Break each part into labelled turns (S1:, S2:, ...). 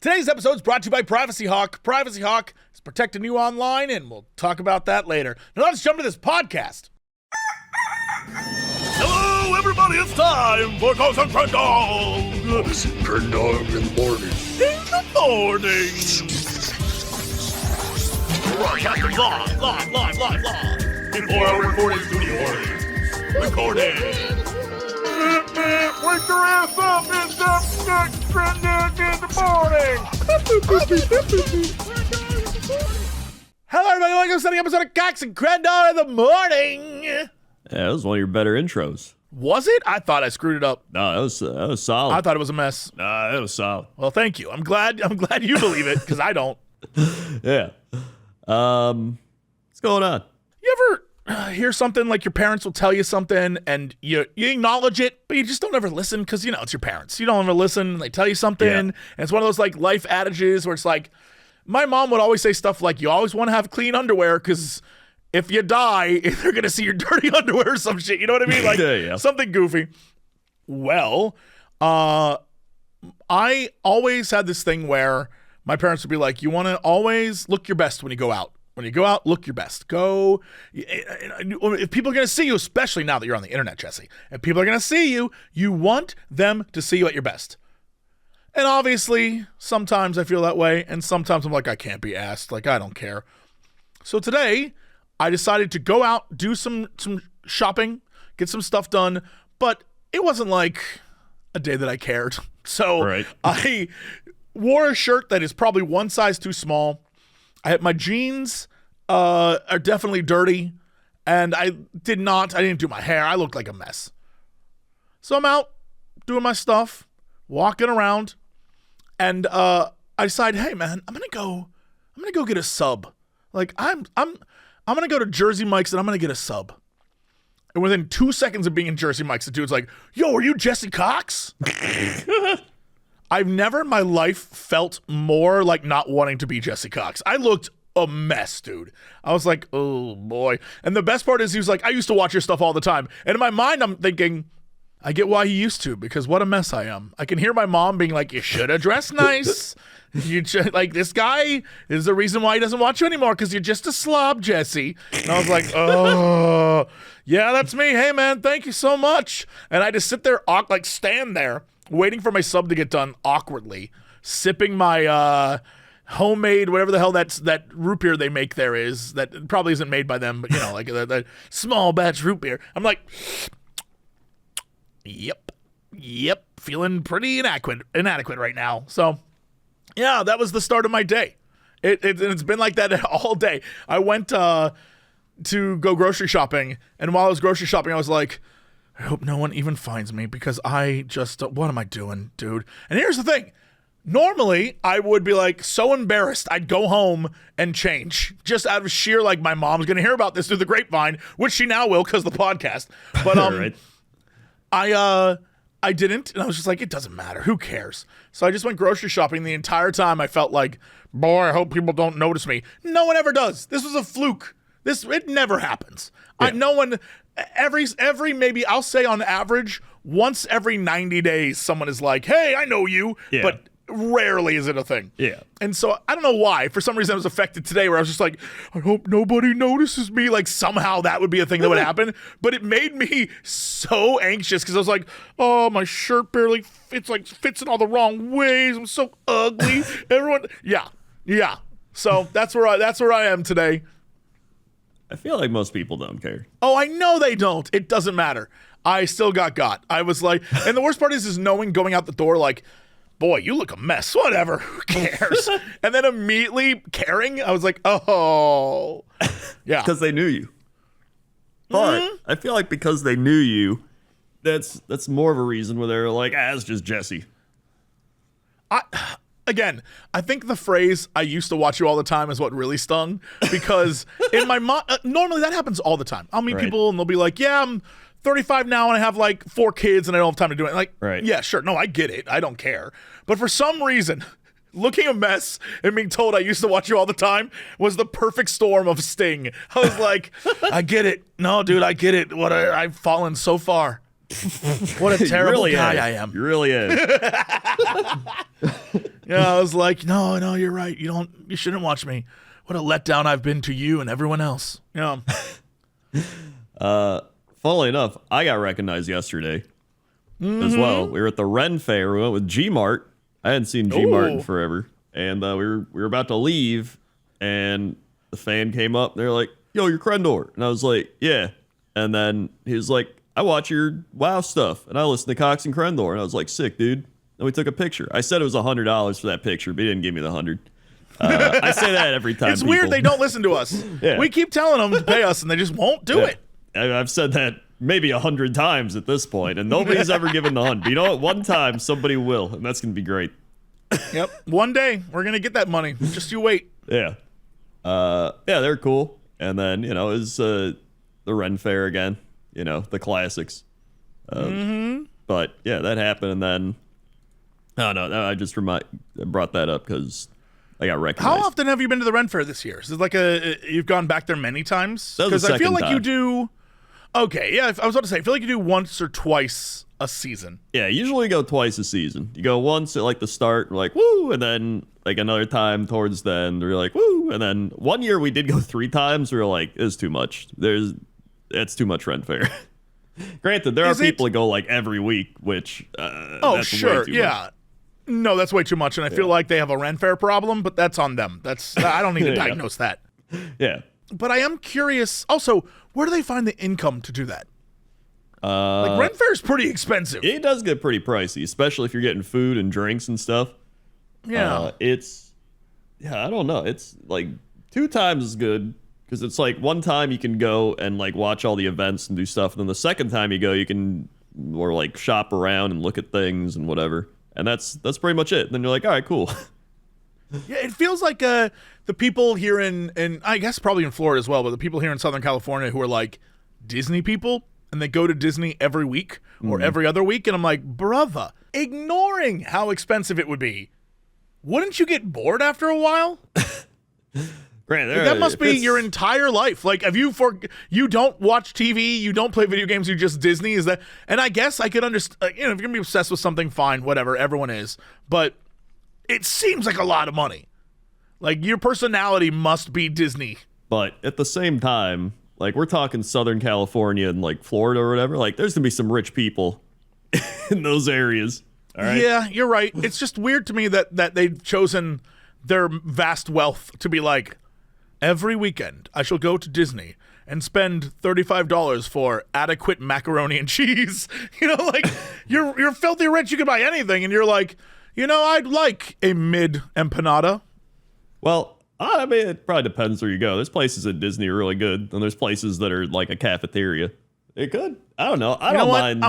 S1: Today's episode is brought to you by Privacy Hawk. Privacy Hawk is protecting you online, and we'll talk about that later. Now let's jump to this podcast. Hello, everybody. It's time for Ghost and Crendor.
S2: Ghost and Crendor in the morning.
S1: In the morning. Broadcasting live. In 4-hour recording studio. Recording. Wake your ass up. It's the Crendor in the morning. Hello, everybody. Welcome to another episode of Cox and Crendor in the morning.
S3: Yeah, that was one of your better intros.
S1: Was it? I thought I screwed it up.
S3: No, that was solid.
S1: I thought it was a mess.
S3: Nah, that was solid.
S1: Well, thank you. I'm glad you believe it, because I don't.
S3: Yeah. What's going on?
S1: You ever hear something like your parents will tell you something and you acknowledge it, but you just don't ever listen because, you know, it's your parents. You don't ever listen. And they tell you something, and it's one of those like life adages where it's like, my mom would always say stuff like, you always want to have clean underwear because if you die, they're going to see your dirty underwear or some shit. You know what I mean? Like something goofy. Well, I always had this thing where my parents would be like, you want to always look your best when you go out. When you go out, look your best. Go. If people are going to see you, especially now that you're on the internet, Jesse, if people are going to see you, you want them to see you at your best. And obviously, sometimes I feel that way, and sometimes I'm like, I can't be asked. Like, I don't care. So today, I decided to go out, do some shopping, get some stuff done, but it wasn't like a day that I cared. So I wore a shirt that is probably one size too small. My jeans are definitely dirty, and I didn't do my hair. I looked like a mess. So I'm out doing my stuff, walking around, and I decide, hey man, I'm gonna go get a sub. Like I'm gonna go to Jersey Mike's and I'm gonna get a sub. And within 2 seconds of being in Jersey Mike's, the dude's like, yo, are you Jesse Cox? I've never in my life felt more like not wanting to be Jesse Cox. I looked a mess, dude. I was like, oh boy. And the best part is he was like, I used to watch your stuff all the time. And in my mind, I'm thinking, I get why he used to, because what a mess I am. I can hear my mom being like, you should have dressed nice. Like, this guy is the reason why he doesn't watch you anymore, because you're just a slob, Jesse. And I was like, oh, yeah, that's me. Hey, man, thank you so much. And I just sit there, like, stand there, waiting for my sub to get done awkwardly, sipping my homemade, whatever the hell that root beer they make there is, that probably isn't made by them, but, you know, like that small batch root beer. I'm like, yep, feeling pretty inadequate right now. So, yeah, that was the start of my day. It's been like that all day. I went to go grocery shopping, and while I was grocery shopping, I was like, I hope no one even finds me, because I just, what am I doing, dude? And here's the thing. Normally, I would be like so embarrassed, I'd go home and change, just out of sheer, like, my mom's going to hear about this through the grapevine, which she now will because of the podcast. But
S3: right.
S1: I didn't, and I was just like, it doesn't matter. Who cares? So I just went grocery shopping. The entire time I felt like, boy, I hope people don't notice me. No one ever does. This was a fluke. It never happens. Yeah. No one, every maybe, I'll say on average, once every 90 days, someone is like, hey, I know you, but rarely is it a thing.
S3: Yeah.
S1: And so I don't know why. For some reason I was affected today where I was just like, I hope nobody notices me. Like somehow that would be a thing that would happen. But it made me so anxious because I was like, oh, my shirt barely fits in all the wrong ways. I'm so ugly. Everyone. Yeah. So that's where I am today.
S3: I feel like most people don't care.
S1: Oh, I know they don't. It doesn't matter. I still got. I was like, and the worst part is knowing going out the door, like, boy, you look a mess. Whatever. Who cares? And then immediately caring, I was like, oh. Yeah.
S3: Because they knew you. But I feel like because they knew you, that's more of a reason where they're like, it's just Jesse.
S1: Again, I think the phrase, I used to watch you all the time, is what really stung. Because in my mind, normally that happens all the time. I'll meet people and they'll be like, yeah, I'm 35 now and I have like 4 kids and I don't have time to do it. Like, yeah, sure. No, I get it. I don't care. But for some reason, looking a mess and being told I used to watch you all the time was the perfect storm of sting. I was like, I get it. No, dude, I get it. I've fallen so far. What a terrible
S3: really
S1: guy
S3: is.
S1: I am.
S3: You really is.
S1: Yeah, I was like, no, you're right. You shouldn't watch me. What a letdown I've been to you and everyone else. Yeah.
S3: Funnily enough, I got recognized yesterday as well. We were at the Renfair. We went with G-Mart. I hadn't seen G-Mart in forever. And we were about to leave, and the fan came up. They're like, yo, you're Crendor. And I was like, yeah. And then he was like, I watch your WoW stuff, and I listen to Cox and Crendor. And I was like, sick, dude. And we took a picture. I said it was $100 for that picture, but he didn't give me the 100. I say that every time.
S1: It's weird they don't listen to us.
S3: Yeah.
S1: We keep telling them to pay us, and they just won't do it.
S3: I've said that maybe 100 times at this point, and nobody's ever given the 100. But you know what? One time somebody will, and that's gonna be great.
S1: Yep. One day we're gonna get that money. Just you wait.
S3: Yeah. They're cool. And then it was the Renfair again. The classics. But yeah, that happened, and then I just brought that up because I got recognized.
S1: How often have you been to the Renfair this year? Is it like you've gone back there many times?
S3: That was the
S1: I feel like
S3: second
S1: you
S3: time.
S1: do. Okay, yeah, I was about to say, I feel like you do once or twice a season.
S3: Yeah, usually you go twice a season. You go once at like the start, like woo, and then like another time towards the end, we're like woo, and then one year we did go 3 times. We were like, it's too much. It's too much Renfair. Granted, there are people that go like every week, which that's
S1: sure,
S3: way too
S1: yeah.
S3: much.
S1: No, that's way too much, and I feel like they have a Renfair problem, but that's on them. I don't need to diagnose that.
S3: Yeah.
S1: But I am curious. Also, where do they find the income to do that? Like Renfair is pretty expensive.
S3: It does get pretty pricey, especially if you're getting food and drinks and stuff.
S1: Yeah.
S3: I don't know. It's like 2 times as good because it's like one time you can go and like watch all the events and do stuff, and then the second time you go, you can more like shop around and look at things and whatever. And that's pretty much it. And then you're like, all right, cool.
S1: Yeah, it feels like the people here in I guess probably in Florida as well, but the people here in Southern California who are like Disney people, and they go to Disney every week or every other week, and I'm like, brother, ignoring how expensive it would be, wouldn't you get bored after a while? That must be your entire life. Like, if you don't watch TV, you don't play video games, you just Disney, is that? And I guess I could understand, if you're gonna be obsessed with something, fine, whatever, everyone is, but it seems like a lot of money. Like, your personality must be Disney.
S3: But at the same time, like, we're talking Southern California and like Florida or whatever, like there's gonna be some rich people in those areas. All right?
S1: Yeah, you're right. It's just weird to me that they've chosen their vast wealth to be like, every weekend I shall go to Disney and spend $35 for adequate macaroni and cheese. Like, you're filthy rich, you can buy anything, and you're like, I'd like a mid empanada.
S3: Well, I mean, it probably depends where you go. There's places at Disney are really good, and there's places that are like a cafeteria. It could. I don't know. I don't mind.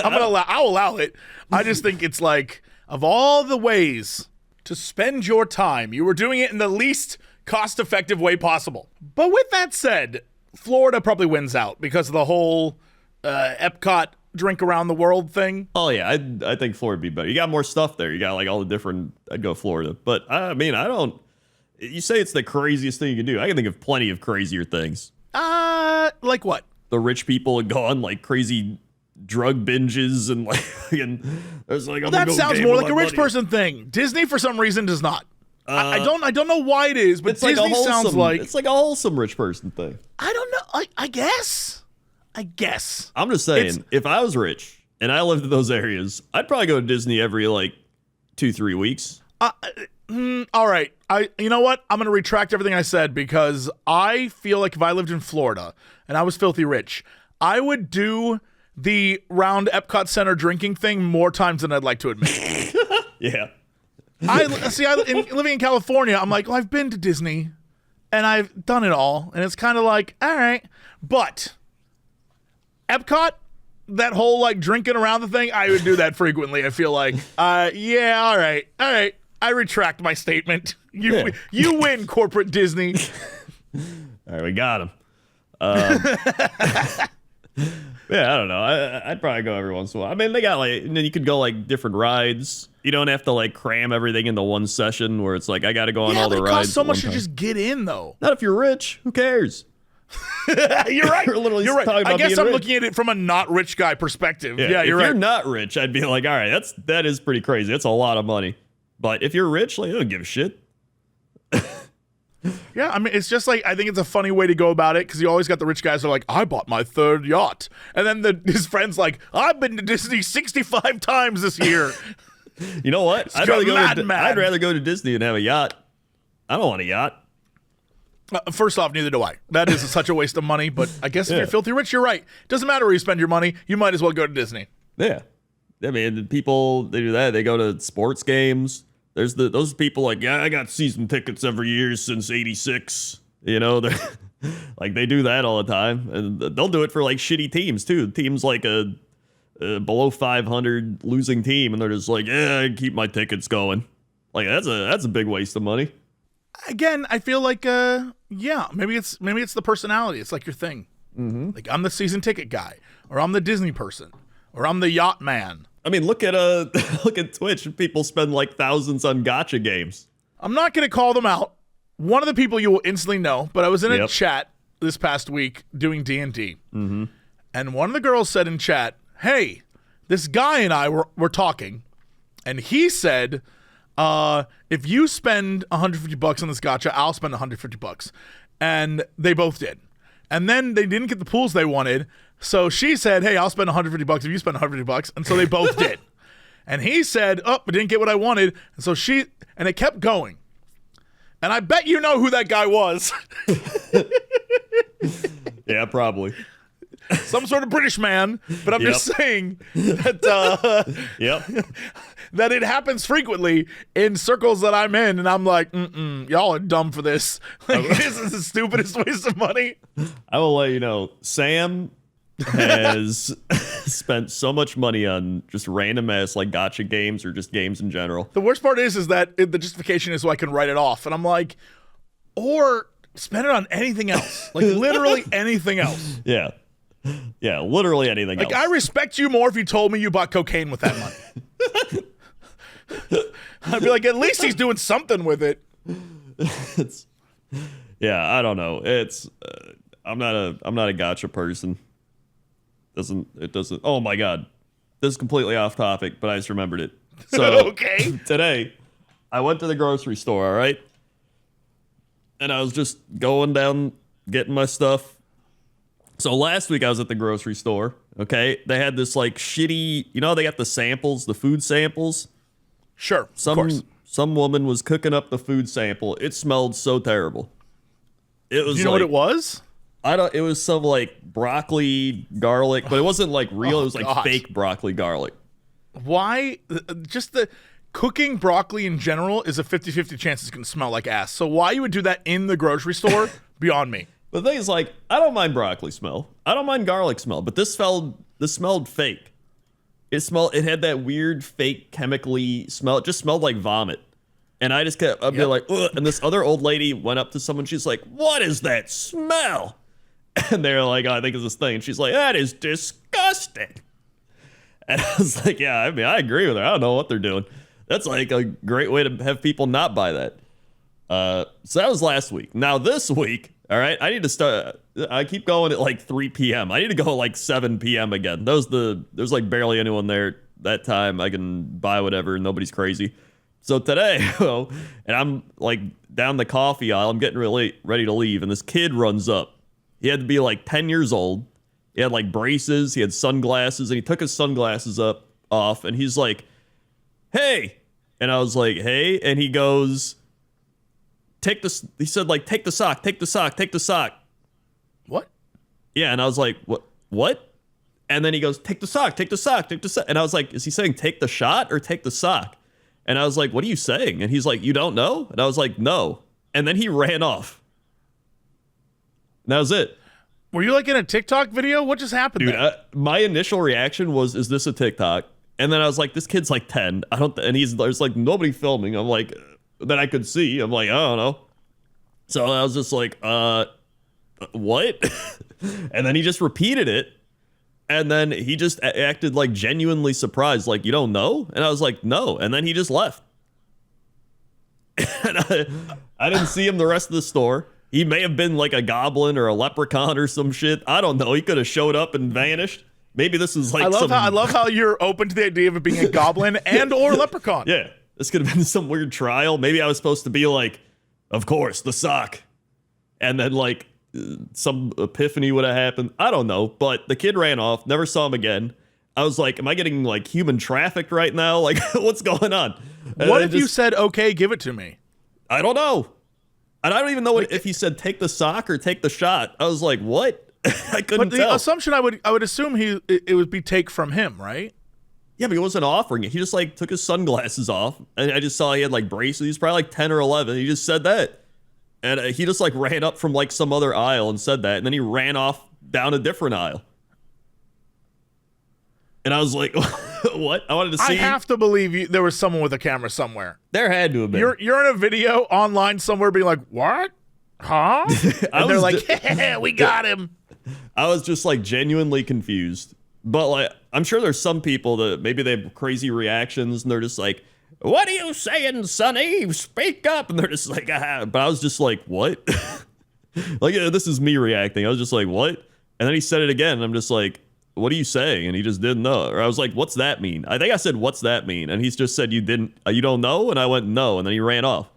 S1: I'll allow it. I just think it's like, of all the ways to spend your time, you were doing it in the least cost-effective way possible. But with that said, Florida probably wins out because of the whole Epcot drink around the world thing.
S3: Oh yeah, I think Florida would be better. You got more stuff there. You got like all the different. I'd go Florida, but I mean, I don't. You say it's the craziest thing you can do. I can think of plenty of crazier things.
S1: Like what?
S3: The rich people would go on like crazy drug binges and like, and there's like.
S1: Well, that sounds more like a rich person thing. Disney, for some reason, does not. I don't know why it is, but Disney
S3: like
S1: sounds like
S3: it's like a wholesome rich person thing.
S1: I don't know. I guess.
S3: I'm just saying, if I was rich and I lived in those areas, I'd probably go to Disney every like 2-3 weeks.
S1: All right. You know what? I'm going to retract everything I said, because I feel like if I lived in Florida and I was filthy rich, I would do the round Epcot Center drinking thing more times than I'd like to admit.
S3: Yeah.
S1: Living in California, I'm like, well, I've been to Disney and I've done it all, and it's kind of like, all right, but Epcot, that whole like drinking around the thing, I would do that frequently. I feel like, yeah, all right. I retract my statement. You win, corporate Disney.
S3: All right, we got him. Yeah, I don't know. I'd probably go every once in a while. I mean, they got like, and then you could go like different rides. You don't have to like cram everything into one session where it's like, I got to go on all the rides.
S1: It costs so much to just get in, though.
S3: Not if you're rich. Who cares?
S1: You're right. You're right. I guess I'm
S3: rich.
S1: looking at it from a not rich guy perspective.
S3: Yeah,
S1: you're
S3: if
S1: right.
S3: you're not rich, I'd be like, all right, that is pretty crazy. That's a lot of money. But if you're rich, like, I don't give a shit.
S1: Yeah, I mean, it's just like, I think it's a funny way to go about it, because you always got the rich guys who are like, I bought my 3rd yacht. And then his friend's like, I've been to Disney 65 times this year.
S3: You know what? I'd rather go to Disney and have a yacht. I don't want a yacht.
S1: First off, neither do I. That is such a waste of money, but I guess if you're filthy rich, you're right. Doesn't matter where you spend your money, you might as well go to Disney.
S3: Yeah. I mean, people, they do that. They go to sports games. There's those people like, yeah, I got season tickets every year since '86. You know, they're like, they do that all the time, and they'll do it for like shitty teams too. Teams like a below 500 losing team, and they're just like, yeah, I keep my tickets going. Like that's a big waste of money.
S1: Again, I feel like, maybe it's the personality. It's like your thing. Mm-hmm. Like, I'm the season ticket guy, or I'm the Disney person, or I'm the yacht man.
S3: I mean, look at Twitch. People spend like thousands on gacha games.
S1: I'm not going to call them out. One of the people you will instantly know, but I was in a chat this past week doing D&D. Mm-hmm. And one of the girls said in chat, hey, this guy and I were talking, and he said, if you spend $150 on this gacha, I'll spend $150. And they both did. And then they didn't get the pools they wanted. So she said, hey, I'll spend $150 if you spend $150. And so they both did. And he said, oh, I didn't get what I wanted. And so and it kept going. And I bet you know who that guy was.
S3: Yeah, probably.
S1: Some sort of British man. But I'm just saying that, that it happens frequently in circles that I'm in. And I'm like, y'all are dumb for this. Like, this is the stupidest waste of money.
S3: I will let you know, Sam has spent so much money on just random ass like gacha games or just games in general.
S1: The worst part is that the justification is so I can write it off. And I'm like, or spend it on anything else. Like literally anything else.
S3: Yeah. Yeah, literally anything else.
S1: Like, I respect you more if you told me you bought cocaine with that money. I'd be like, at least he's doing something with it.
S3: Yeah, I don't know. I'm not a gacha person. It doesn't. Oh my god, this is completely off topic, but I just remembered it. So
S1: okay.
S3: Today, I went to the grocery store. All right, and I was just going down getting my stuff. So last week I was at the grocery store. Okay, they had this like shitty. You know, they got the samples, the food samples.
S1: Sure. Of course.
S3: Some woman was cooking up the food sample. It smelled so terrible. It was.
S1: Do you know what it was?
S3: It was some like broccoli garlic, but it wasn't like real. It was like fake broccoli garlic.
S1: Why? Just the cooking broccoli in general is a 50-50 chance it's going to smell like ass. So why you would do that in the grocery store, beyond me.
S3: The thing is, like, I don't mind broccoli smell. I don't mind garlic smell, but this smelled fake. It had that weird fake chemically smell. It just smelled like vomit. And I just kept up there like, ugh. And this other old lady went up to someone. She's like, what is that smell? And they're like, oh, I think it's this thing. And she's like, that is disgusting. And I was like, yeah, I mean, I agree with her. I don't know what they're doing. That's like a great way to have people not buy that. So that was last week. Now this week, all right, I need to start. I keep going at like 3 p.m. I need to go at like 7 p.m. again. There's like barely anyone there that time. I can buy whatever. Nobody's crazy. So today, and I'm like down the coffee aisle. I'm getting really ready to leave, and this kid runs up. He had to be like 10 years old. He had like braces. He had sunglasses, and he took his sunglasses off, and he's like, "Hey," and I was like, "Hey," and he goes, "Take this." He said, "Like, take the sock, take the sock, take the sock."
S1: What?
S3: Yeah, and I was like, "What?" And then he goes, "Take the sock, take the sock, take the sock." And I was like, "Is he saying take the shot or take the sock?" And I was like, "What are you saying?" And he's like, "You don't know?" And I was like, "No." And then he ran off. And that was it.
S1: Were you like in a TikTok video? What just happened?
S3: Dude, my initial reaction was, "Is this a TikTok?" And then I was like, "This kid's like 10. I don't." And there's like nobody filming. I'm like, that I could see. I'm like, I don't know. So I was just like, what? And then he just repeated it. And then he just acted like genuinely surprised, like, "You don't know?" And I was like, "No." And then he just left. And I didn't see him the rest of the store. He may have been like a goblin or a leprechaun or some shit. I don't know. He could have showed up and vanished. Maybe this is like
S1: I love how you're open to the idea of it being a goblin and or leprechaun.
S3: Yeah, this could have been some weird trial. Maybe I was supposed to be like, of course, the sock. And then like some epiphany would have happened. I don't know. But the kid ran off. Never saw him again. I was like, am I getting like human trafficked right now? Like, what's going on? And
S1: what if you said, okay, give it to me?
S3: I don't know. And I don't even know if he said take the sock or take the shot. I was like, what? I couldn't
S1: tell. But the assumption I would assume it would be take from him, right?
S3: Yeah, but he wasn't offering it. He just like took his sunglasses off, and I just saw he had like braces. He's probably like 10 or 11. He just said that, and he just like ran up from like some other aisle and said that, and then he ran off down a different aisle. And I was like, what? I wanted to see.
S1: I have to believe there was someone with a camera somewhere.
S3: There had to have been.
S1: You're in a video online somewhere being like, what? Huh? And they're like, yeah, we got him.
S3: I was just like genuinely confused. But like, I'm sure there's some people that maybe they have crazy reactions and they're just like, what are you saying, Sonny? Speak up. And they're just like, ah. But I was just like, what? Like, this is me reacting. I was just like, what? And then he said it again. And I'm just like, what are you saying? And he just didn't know. Or I was like, what's that mean? I think I said, what's that mean? And he's just said, you don't know? And I went, no. And then he ran off.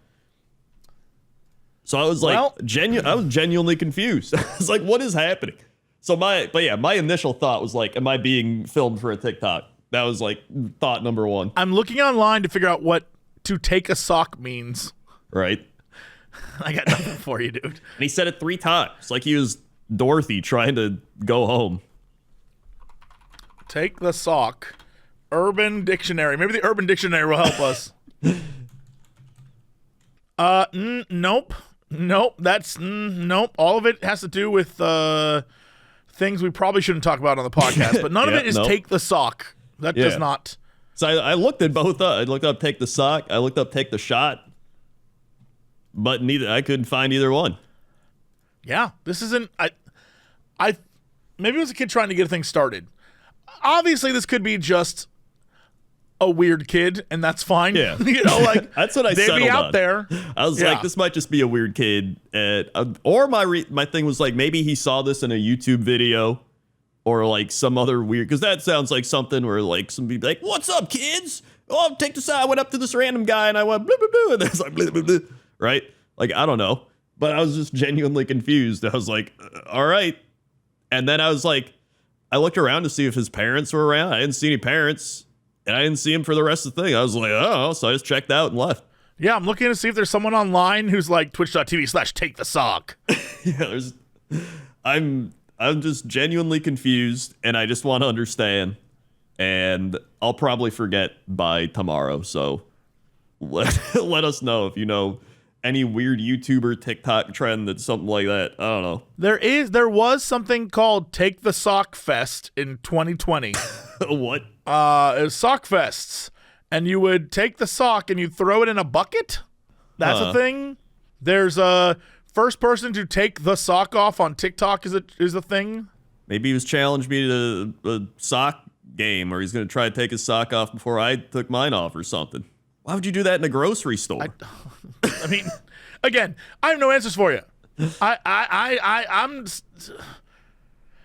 S3: So I was like, I was genuinely confused. I was like, what is happening? So my initial thought was like, am I being filmed for a TikTok? That was like thought number one.
S1: I'm looking online to figure out what to take a sock means.
S3: Right.
S1: I got nothing for you, dude. And
S3: he said it 3 times, like he was Dorothy trying to go home.
S1: Take the sock. Urban Dictionary. Maybe the Urban Dictionary will help us. Nope. That's nope. All of it has to do with things we probably shouldn't talk about on the podcast, but none of it is take the sock. That does not.
S3: So I looked at both. I looked up take the sock. I looked up take the shot, but I couldn't find either one.
S1: Yeah, this isn't. I maybe it was a kid trying to get a thing started. Obviously, this could be just a weird kid, and that's fine.
S3: Yeah.
S1: Like
S3: that's what I settled on.
S1: They'd be out there.
S3: I was like, this might just be a weird kid. Or my thing was like, maybe he saw this in a YouTube video or like some other weird, because that sounds like something where like somebody be like, what's up, kids? Oh, take this out. I went up to this random guy and I went, blah, blah, blah, and there's like, blah, blah, blah, right? Like, I don't know. But I was just genuinely confused. I was like, all right. And then I was like, I looked around to see if his parents were around. I didn't see any parents. And I didn't see him for the rest of the thing. I was like, oh, so I just checked out and left.
S1: Yeah, I'm looking to see if there's someone online who's like twitch.tv/take the sock.
S3: Yeah, I'm just genuinely confused, and I just want to understand. And I'll probably forget by tomorrow. So let us know if you know any weird YouTuber TikTok trend that's something like that. I don't know.
S1: There was something called Take the Sock Fest in 2020.
S3: What?
S1: It was sock fests, and you would take the sock and you'd throw it in a bucket. That's a thing. There's a first person to take the sock off on TikTok is a thing.
S3: Maybe he was challenged me to a sock game, or he's going to try to take his sock off before I took mine off or something. Why would you do that in a grocery store?
S1: I mean, again, I have no answers for you. I'm.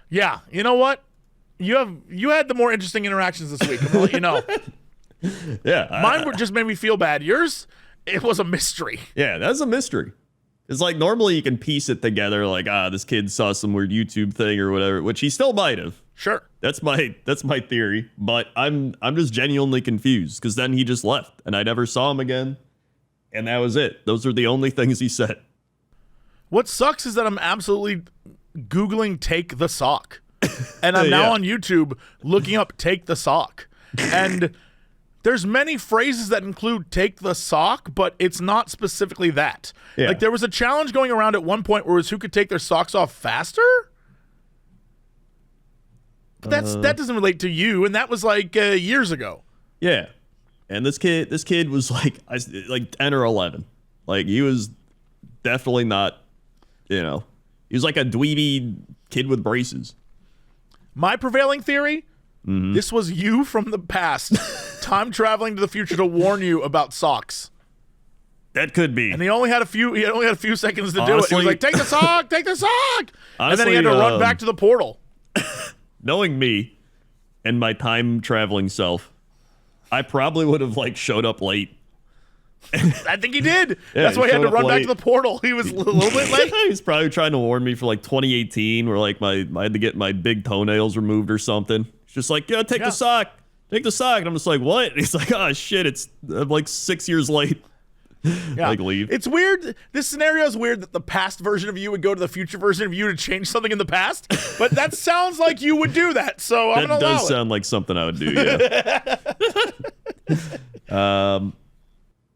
S1: Yeah, you know what? You had the more interesting interactions this week. I'm gonna let you know.
S3: Yeah,
S1: mine just made me feel bad. Yours, it was a mystery.
S3: Yeah, that's a mystery. It's like normally you can piece it together, like this kid saw some weird YouTube thing or whatever, which he still might have.
S1: Sure.
S3: That's my theory, but I'm just genuinely confused because then he just left and I never saw him again, and that was it. Those are the only things he said. What
S1: sucks is that I'm absolutely Googling "take the sock," and I'm now on YouTube looking up "take the sock," and there's many phrases that include "take the sock," but it's not specifically that.
S3: Yeah.
S1: Like there was a challenge going around at one point where it was who could take their socks off faster. But that doesn't relate to you, and that was like years ago.
S3: Yeah, and this kid was like 10 or 11. Like he was definitely not, he was like a dweeby kid with braces.
S1: My prevailing theory: this was you from the past, time traveling to the future to warn you about socks.
S3: That could be.
S1: And he only had a few seconds to do it. He was like, take the sock, take the sock.
S3: Honestly,
S1: and then he had to run back to the portal.
S3: Knowing me and my time traveling self, I probably would have like showed up late.
S1: I think he did.
S3: Yeah,
S1: That's why he had to run
S3: late.
S1: back to the portal. He was a little bit late.
S3: He's probably trying to warn me for like 2018, where like I had to get my big toenails removed or something. He's just like, take the sock, take the sock. And I'm just like, what? And he's like, oh shit, I'm like 6 years late.
S1: Yeah.
S3: Like leave.
S1: It's weird. This scenario is weird that the past version of you would go to the future version of you to change something in the past. But that sounds like you would do that. So I'm going to allow it.
S3: That does sound like something I would do, yeah.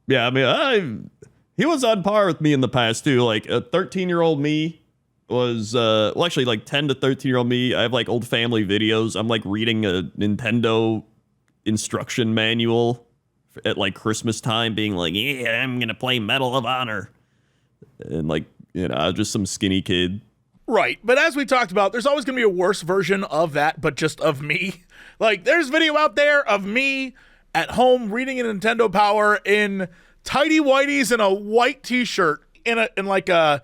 S3: Yeah, I mean, he was on par with me in the past, too. Like, a 13-year-old me was, well, actually, like, 10 to 13-year-old me. I have, like, old family videos. I'm, like, reading a Nintendo instruction manual at, like, Christmas time, being like, yeah, I'm going to play Medal of Honor. And, like, you know, I was just some skinny kid.
S1: Right. But as we talked about, there's always going to be a worse version of that, but just of me. Like, there's video out there of me at home reading a Nintendo Power in tidy whities and a white t-shirt in like a,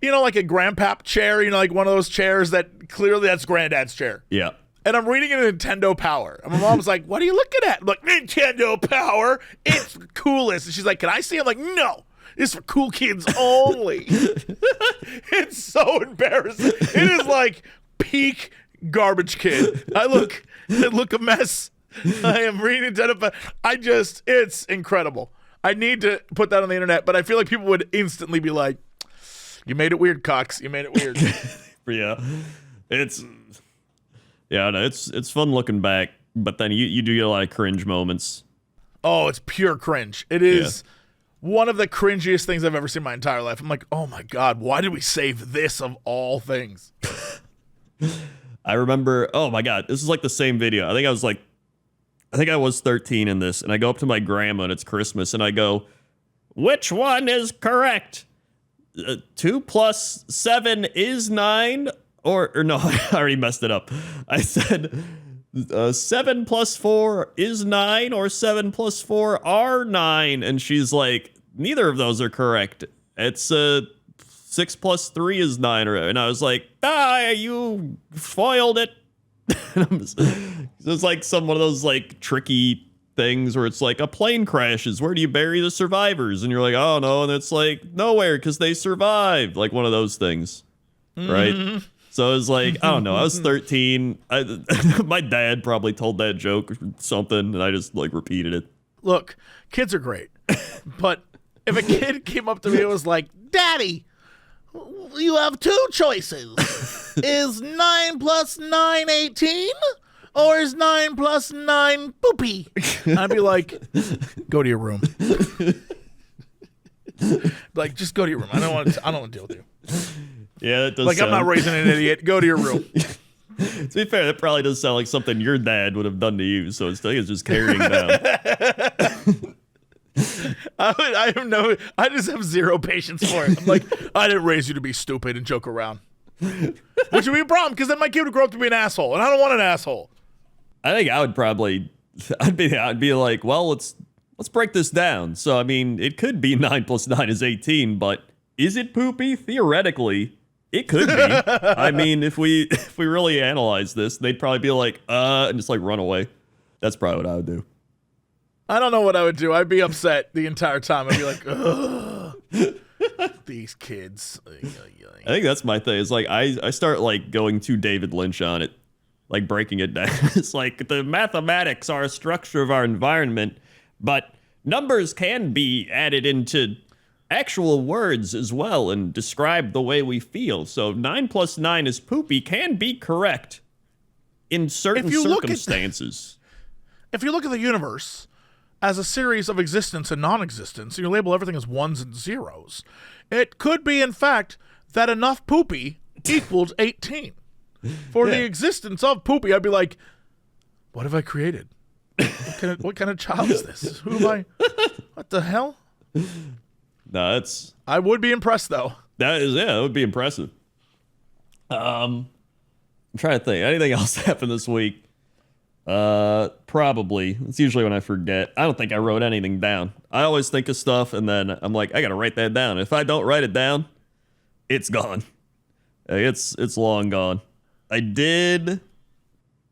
S1: you know, like a grandpap chair, you know, like one of those chairs that clearly that's granddad's chair.
S3: Yeah.
S1: And I'm reading a Nintendo Power. And my mom was like, what are you looking at? I'm like, Nintendo Power. It's the coolest. And she's like, can I see it? I'm like, no. It's for cool kids only. It's so embarrassing. It is like peak garbage kid. I look a mess. I am reading Nintendo Power. It's incredible. I need to put that on the internet, but I feel like people would instantly be like, you made it weird, Cox. You made it weird.
S3: Yeah. It's fun looking back, but then you do get a lot of cringe moments.
S1: Oh, it's pure cringe. It is one of the cringiest things I've ever seen in my entire life. I'm like, oh my God, why did we save this of all things?
S3: I remember, oh my God, this is like the same video. I think I was 13 in this, and I go up to my grandma, and it's Christmas, and I go, which one is correct? 2 plus 7 is 9? Or no, I already messed it up. I said 7 plus 4 is 9, or 7 plus 4 are 9. And she's like, neither of those are correct. It's 6 plus 3 is 9. And I was like, you foiled it. It's like one of those like tricky things where it's like a plane crashes. Where do you bury the survivors? And you're like, oh no. And it's like nowhere because they survived. Like one of those things. Right? Mm-hmm. So it was like, I don't know. I was 13. My dad probably told that joke or something, and I just like repeated it.
S1: Look, kids are great. But if a kid came up to me and was like, Daddy, you have 2 choices. Is 9 plus 9 18? Or is 9 plus 9 poopy? I'd be like, go to your room. Like, just go to your room. I don't want to deal with you.
S3: Yeah, that does
S1: like,
S3: sound...
S1: I'm not raising an idiot. Go to your room.
S3: To be fair, that probably does sound like something your dad would have done to you, so it's just carrying down.
S1: I just have zero patience for it. I'm like, I didn't raise you to be stupid and joke around. Which would be a problem, because then my kid would grow up to be an asshole, and I don't want an asshole.
S3: I think I would probably, I'd be like, well, let's break this down. So, I mean, it could be 9 plus 9 is 18, but is it poopy? Theoretically, it could be. I mean, if we really analyze this, they'd probably be like, and just like run away. That's probably what I would do.
S1: I don't know what I would do. I'd be upset the entire time. I'd be like, ugh, these kids.
S3: I think that's my thing. It's like I start like going to David Lynch on it, like breaking it down. It's like the mathematics are a structure of our environment, but numbers can be added into actual words as well and describe the way we feel. So 9 plus 9 is poopy can be correct in certain circumstances.
S1: If you look at the universe as a series of existence and non-existence, and you label everything as ones and zeros, it could be, in fact, that enough poopy equals 18. For the existence of poopy, I'd be like, what have I created? What kind of child is this? Who am I? What the hell?
S3: No,
S1: I would be impressed, though.
S3: That would be impressive. I'm trying to think. Anything else happened this week? Probably. It's usually when I forget. I don't think I wrote anything down. I always think of stuff and then I'm like, I gotta write that down. If I don't write it down, it's gone. It's long gone. I did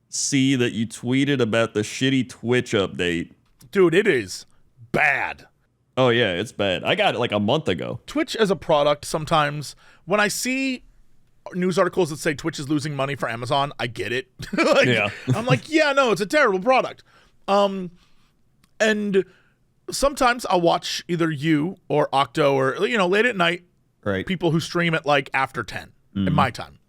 S3: see that you tweeted about the shitty Twitch update.
S1: Dude, it is bad.
S3: Oh yeah, it's bad. I got it like a month ago.
S1: Twitch as a product, sometimes when I see news articles that say Twitch is losing money for Amazon, I get it.
S3: Yeah.
S1: I'm like, yeah, no, it's a terrible product. And sometimes I'll watch either you or Octo or, late at night,
S3: Right.
S1: people who stream at like after 10 in my time.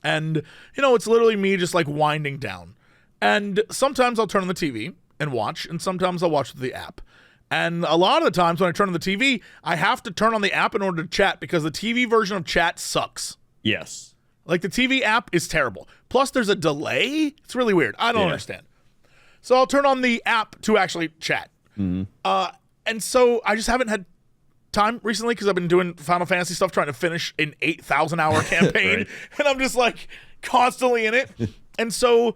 S1: And, it's literally me just like winding down. And sometimes I'll turn on the TV and watch, and sometimes I'll watch the app. And a lot of the times when I turn on the TV, I have to turn on the app in order to chat because the TV version of chat sucks.
S3: Yes.
S1: Like the TV app is terrible. Plus there's a delay. It's really weird. I don't understand. So I'll turn on the app to actually chat. And so I just haven't had time recently because I've been doing Final Fantasy stuff, trying to finish an 8,000 hour campaign.
S3: Right.
S1: And I'm just like constantly in it. And so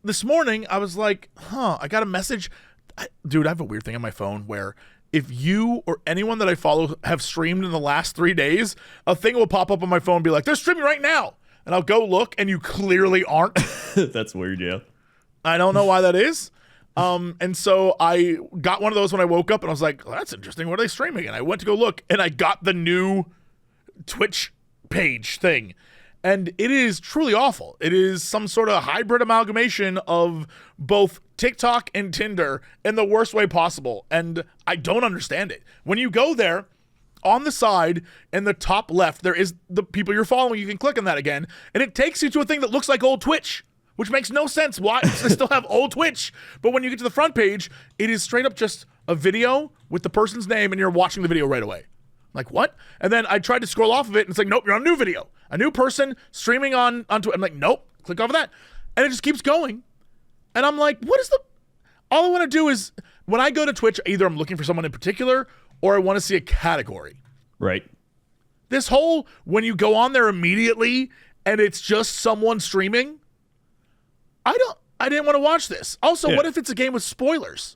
S1: this morning I was like, I got a message. Dude, I have a weird thing on my phone where if you or anyone that I follow have streamed in the last 3 days, a thing will pop up on my phone and be like, they're streaming right now. And I'll go look and you clearly aren't.
S3: That's weird, yeah.
S1: I don't know why that is. And so I got one of those when I woke up and I was like, that's interesting. What are they streaming? And I went to go look and I got the new Twitch page thing. And it is truly awful. It is some sort of hybrid amalgamation of both TikTok and Tinder in the worst way possible. And I don't understand it. When you go there, on the side in the top left, there is the people you're following. You can click on that again. And it takes you to a thing that looks like old Twitch, which makes no sense. Why does it still have old Twitch? But when you get to the front page, it is straight up just a video with the person's name and you're watching the video right away. Like, what? And then I tried to scroll off of it and it's like, nope, you're on a new video. A new person streaming onto it. I'm like, nope, click off of that. And it just keeps going. And I'm like, all I want to do is, when I go to Twitch, either I'm looking for someone in particular or I want to see a category.
S3: Right.
S1: This whole, when you go on there immediately and it's just someone streaming, I didn't want to watch this. Also, what if it's a game with spoilers?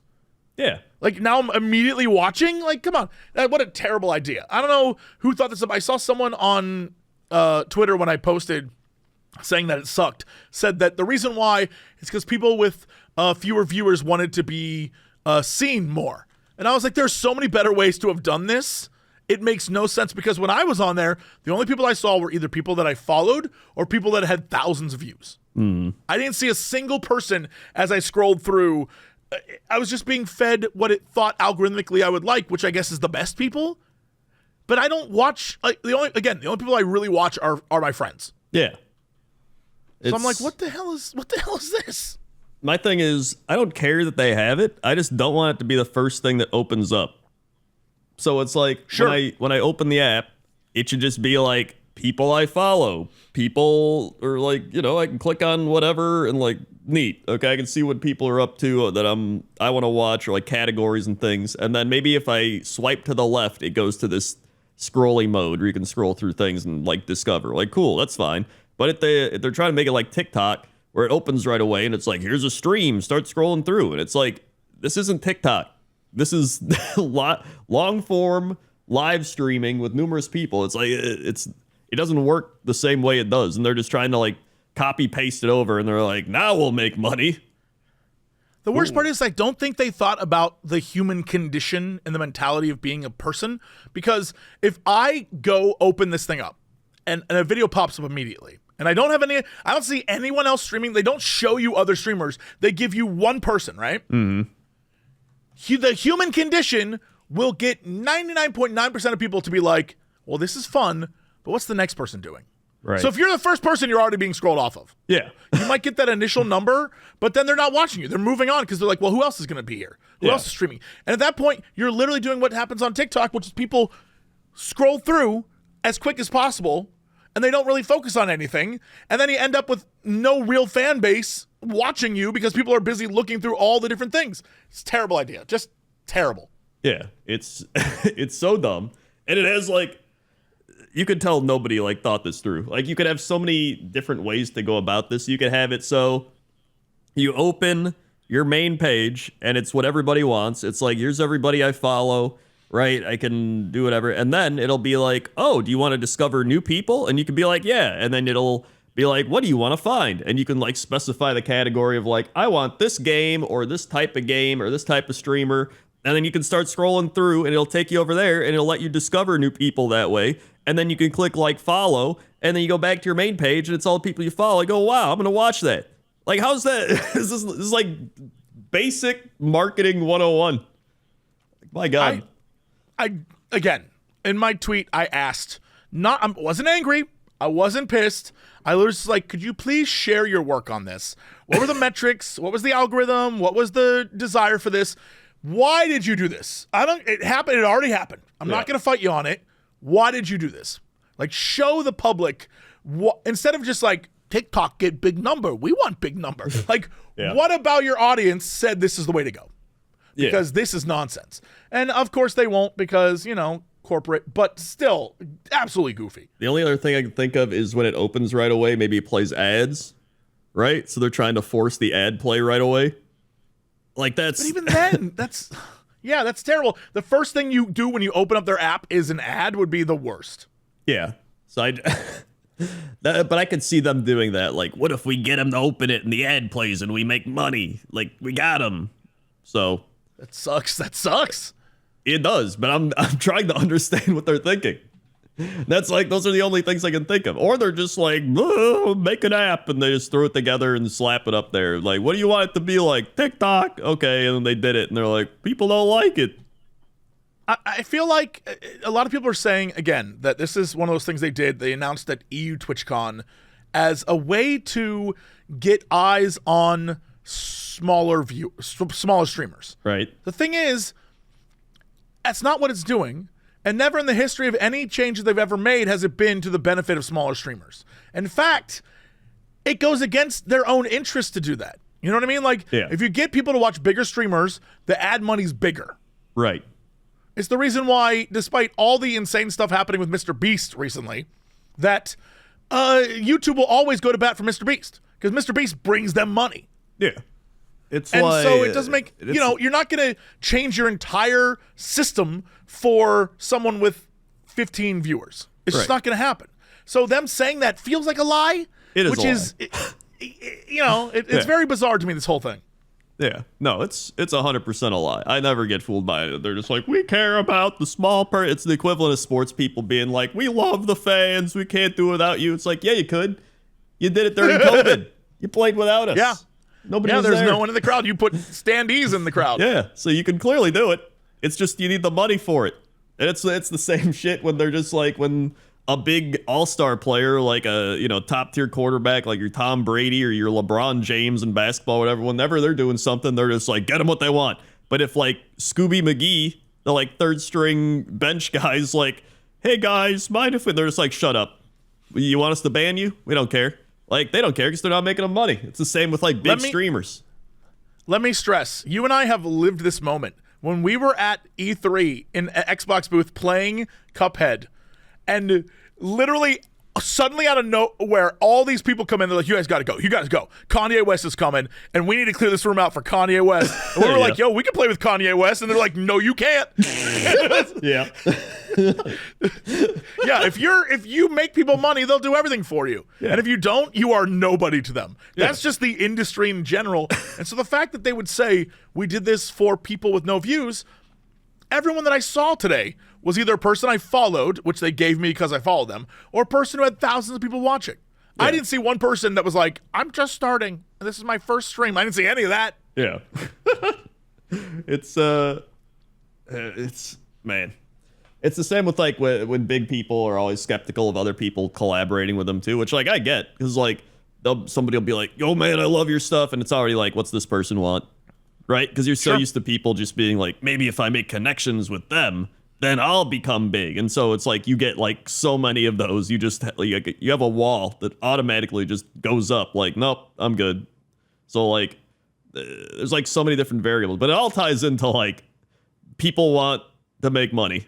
S3: Yeah.
S1: Like, now I'm immediately watching? Like, come on. What a terrible idea. I don't know who thought this up. I saw someone on Twitter when I posted saying that it sucked, said that the reason why is because people with fewer viewers wanted to be seen more. And I was like, there's so many better ways to have done this. It makes no sense because when I was on there, the only people I saw were either people that I followed or people that had thousands of views. I didn't see a single person as I scrolled through. I was just being fed what it thought algorithmically I would like, which I guess is the best people. But I don't watch, like, the only people I really watch are my friends.
S3: Yeah.
S1: So I'm like, what the hell is this?
S3: My thing is, I don't care that they have it. I just don't want it to be the first thing that opens up. So it's like, when I open the app, it should just be like, people I follow, people, or like, I can click on whatever and like, neat. Okay, I can see what people are up to that I want to watch, or like categories and things. And then maybe if I swipe to the left, it goes to this scrolly mode where you can scroll through things and like discover. Like, cool, that's fine. But if they're trying to make it like TikTok, where it opens right away and it's like, here's a stream, start scrolling through, and it's like, this isn't TikTok. This is long form live streaming with numerous people. It's like it doesn't work the same way it does, and they're just trying to like copy paste it over, and they're like, now we'll make money.
S1: The worst part is I don't think they thought about the human condition and the mentality of being a person, because if I go open this thing up and a video pops up immediately and I don't see anyone else streaming, they don't show you other streamers, they give you one person, right? Mm-hmm. The human condition will get 99.9% of people to be like, well, this is fun, but what's the next person doing?
S3: Right.
S1: So if you're the first person, you're already being scrolled off of.
S3: Yeah.
S1: You might get that initial number, but then they're not watching you. They're moving on because they're like, well, who else is going to be here? Who else is streaming? And at that point, you're literally doing what happens on TikTok, which is people scroll through as quick as possible, and they don't really focus on anything. And then you end up with no real fan base watching you because people are busy looking through all the different things. It's a terrible idea. Just terrible.
S3: Yeah. It's it's so dumb. And it has like, you could tell nobody like thought this through. Like, you could have so many different ways to go about this. You could have it so You open your main page, and it's what everybody wants. It's like, here's everybody I follow, right? I can do whatever. And then it'll be like, oh, do you want to discover new people? And you can be like, yeah. And then it'll be like, what do you want to find? And you can like specify the category of like, I want this game or this type of game or this type of streamer. And then you can start scrolling through, and it'll take you over there, and it'll let you discover new people that way. And then you can click like follow, and then you go back to your main page, and it's all the people you follow. You go, wow, I'm going to watch that. Like, how's that? this is like basic marketing 101. My God.
S1: I again, in my tweet, I asked, I wasn't angry. I wasn't pissed. I was like, could you please share your work on this? What were the metrics? What was the algorithm? What was the desire for this? Why did you do this? It happened. It already happened. I'm not going to fight you on it. Why did you do this? Like, show the public instead of just like, TikTok get big number. We want big number. Like, what about your audience said this is the way to go? Because this is nonsense. And of course they won't because, corporate, but still absolutely goofy.
S3: The only other thing I can think of is when it opens right away, maybe it plays ads, right? So they're trying to force the ad play right away. Like that's...
S1: But even then, that's terrible. The first thing you do when you open up their app is an ad would be the worst.
S3: Yeah. So but I could see them doing that. Like, what if we get them to open it and the ad plays and we make money? Like, we got them. So...
S1: That sucks.
S3: It does, but I'm trying to understand what they're thinking. That's like, those are the only things I can think of. Or they're just like, make an app, and they just throw it together and slap it up there. Like, what do you want it to be like? TikTok? Okay, and then they did it, and they're like, people don't like it.
S1: I feel like a lot of people are saying, again, that this is one of those things they did. They announced at EU TwitchCon as a way to get eyes on smaller streamers.
S3: Right.
S1: The thing is, that's not what it's doing. And never in the history of any changes they've ever made has it been to the benefit of smaller streamers. In fact, it goes against their own interest to do that. You know what I mean? Like, if you get people to watch bigger streamers, the ad money's bigger.
S3: Right.
S1: It's the reason why, despite all the insane stuff happening with Mr. Beast recently, that YouTube will always go to bat for Mr. Beast. Because Mr. Beast brings them money.
S3: Yeah.
S1: So it doesn't make, you're not going to change your entire system for someone with 15 viewers. It's just not going to happen. So them saying that feels like a lie.
S3: It is
S1: which
S3: a
S1: is, it's very bizarre to me, this whole thing.
S3: Yeah. No, it's 100% a lie. I never get fooled by it. They're just like, we care about the small part. It's the equivalent of sports people being like, we love the fans. We can't do it without you. It's like, yeah, you could. You did it during COVID. You played without us.
S1: Yeah.
S3: Nobody was
S1: there's
S3: there.
S1: No one in the crowd. You put standees in the crowd.
S3: Yeah, so you can clearly do it. It's just you need the money for it. And it's the same shit when they're just like, when a big all-star player, like a top-tier quarterback, like your Tom Brady or your LeBron James in basketball, whatever, whenever they're doing something, they're just like, get them what they want. But if like Scooby McGee, the like third-string bench guy's like, hey guys, mind if they're just like, shut up. You want us to ban you? We don't care. Like, they don't care because they're not making them money. It's the same with, like, big streamers.
S1: Let me stress, you and I have lived this moment. When we were at E3 in Xbox booth playing Cuphead, and literally, suddenly out of nowhere, all these people come in. They're like, you guys got to go. You guys go. Kanye West is coming, and we need to clear this room out for Kanye West. And we were like, yo, we can play with Kanye West. And they're like, no, you can't.
S3: Yeah.
S1: Yeah, if you make people money, they'll do everything for you. Yeah. And if you don't, you are nobody to them. That's just the industry in general. And so the fact that they would say, we did this for people with no views, everyone that I saw today was either a person I followed, which they gave me because I followed them, or a person who had thousands of people watching. Yeah. I didn't see one person that was like, I'm just starting. This is my first stream. I didn't see any of that.
S3: Yeah. It's man. It's the same with like when big people are always skeptical of other people collaborating with them too, which like I get, because like somebody will be like, yo man, I love your stuff, and it's already like, what's this person want? Right? Because you're so used to people just being like, maybe if I make connections with them, then I'll become big. And so it's like you get like so many of those. You just you have a wall that automatically just goes up. Like, nope, I'm good. So like there's like so many different variables, but it all ties into like people want to make money,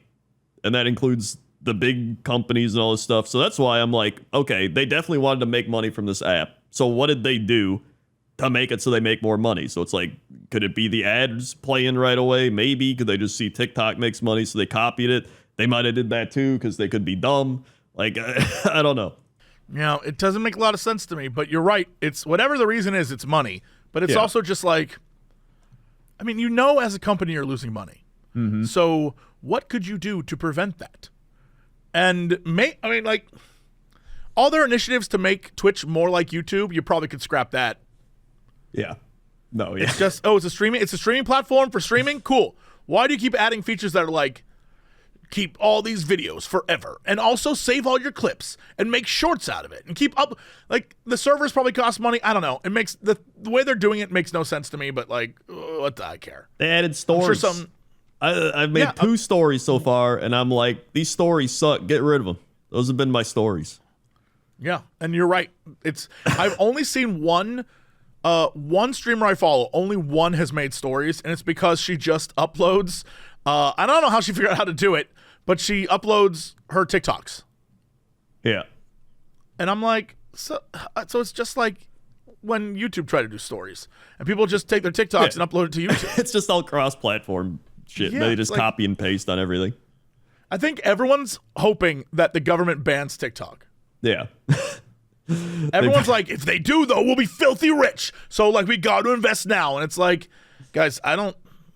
S3: and that includes the big companies and all this stuff. So that's why I'm like, okay, they definitely wanted to make money from this app. So what did they do to make it so they make more money. So it's like, could it be the ads playing right away? Maybe. Could they just see TikTok makes money, so they copied it? They might have did that too because they could be dumb. Like, I don't know.
S1: You know, it doesn't make a lot of sense to me, but you're right. It's whatever the reason is, it's money. But it's also just like, I mean, you know, as a company, you're losing money. Mm-hmm. So what could you do to prevent that? And I mean, like, all their initiatives to make Twitch more like YouTube, you probably could scrap that.
S3: Yeah. No, yeah.
S1: It's just, it's a streaming platform for streaming? Cool. Why do you keep adding features that are like, keep all these videos forever and also save all your clips and make shorts out of it and keep up? Like, the servers probably cost money. I don't know. It makes the way they're doing it makes no sense to me, but like, what do I care?
S3: They added stories.
S1: I'm sure
S3: I've made 2 stories so far, and I'm like, these stories suck. Get rid of them. Those have been my stories.
S1: Yeah, and you're right. I've only seen one streamer I follow. Only one has made stories, and it's because she just uploads. I don't know how she figured out how to do it, but she uploads her TikToks.
S3: Yeah.
S1: And I'm like, so it's just like when YouTube try to do stories, and people just take their TikToks and upload it to YouTube.
S3: It's just all cross-platform shit.
S1: Yeah,
S3: They just copy and paste on everything.
S1: I think everyone's hoping that the government bans TikTok.
S3: Yeah.
S1: Everyone's like, if they do, though, we'll be filthy rich. So, like, we got to invest now. And it's like, guys,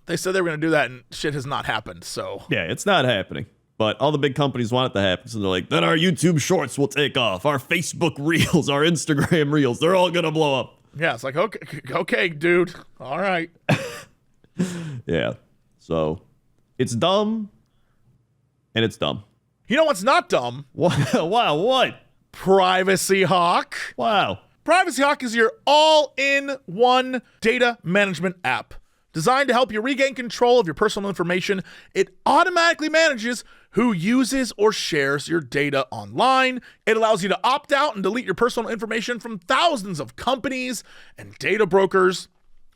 S1: they said they were going to do that, and shit has not happened. So
S3: Yeah, it's not happening. But all the big companies want it to happen. So they're like, then our YouTube shorts will take off. Our Facebook reels, our Instagram reels, they're all going to blow up.
S1: yeah, it's like, okay, dude. All right.
S3: Yeah. So it's dumb. And it's dumb.
S1: You know what's not dumb?
S3: Wow, what?
S1: Privacy Hawk.
S3: Wow.
S1: Privacy Hawk is your all-in-one data management app. Designed to help you regain control of your personal information, it automatically manages who uses or shares your data online. It allows you to opt out and delete your personal information from thousands of companies and data brokers.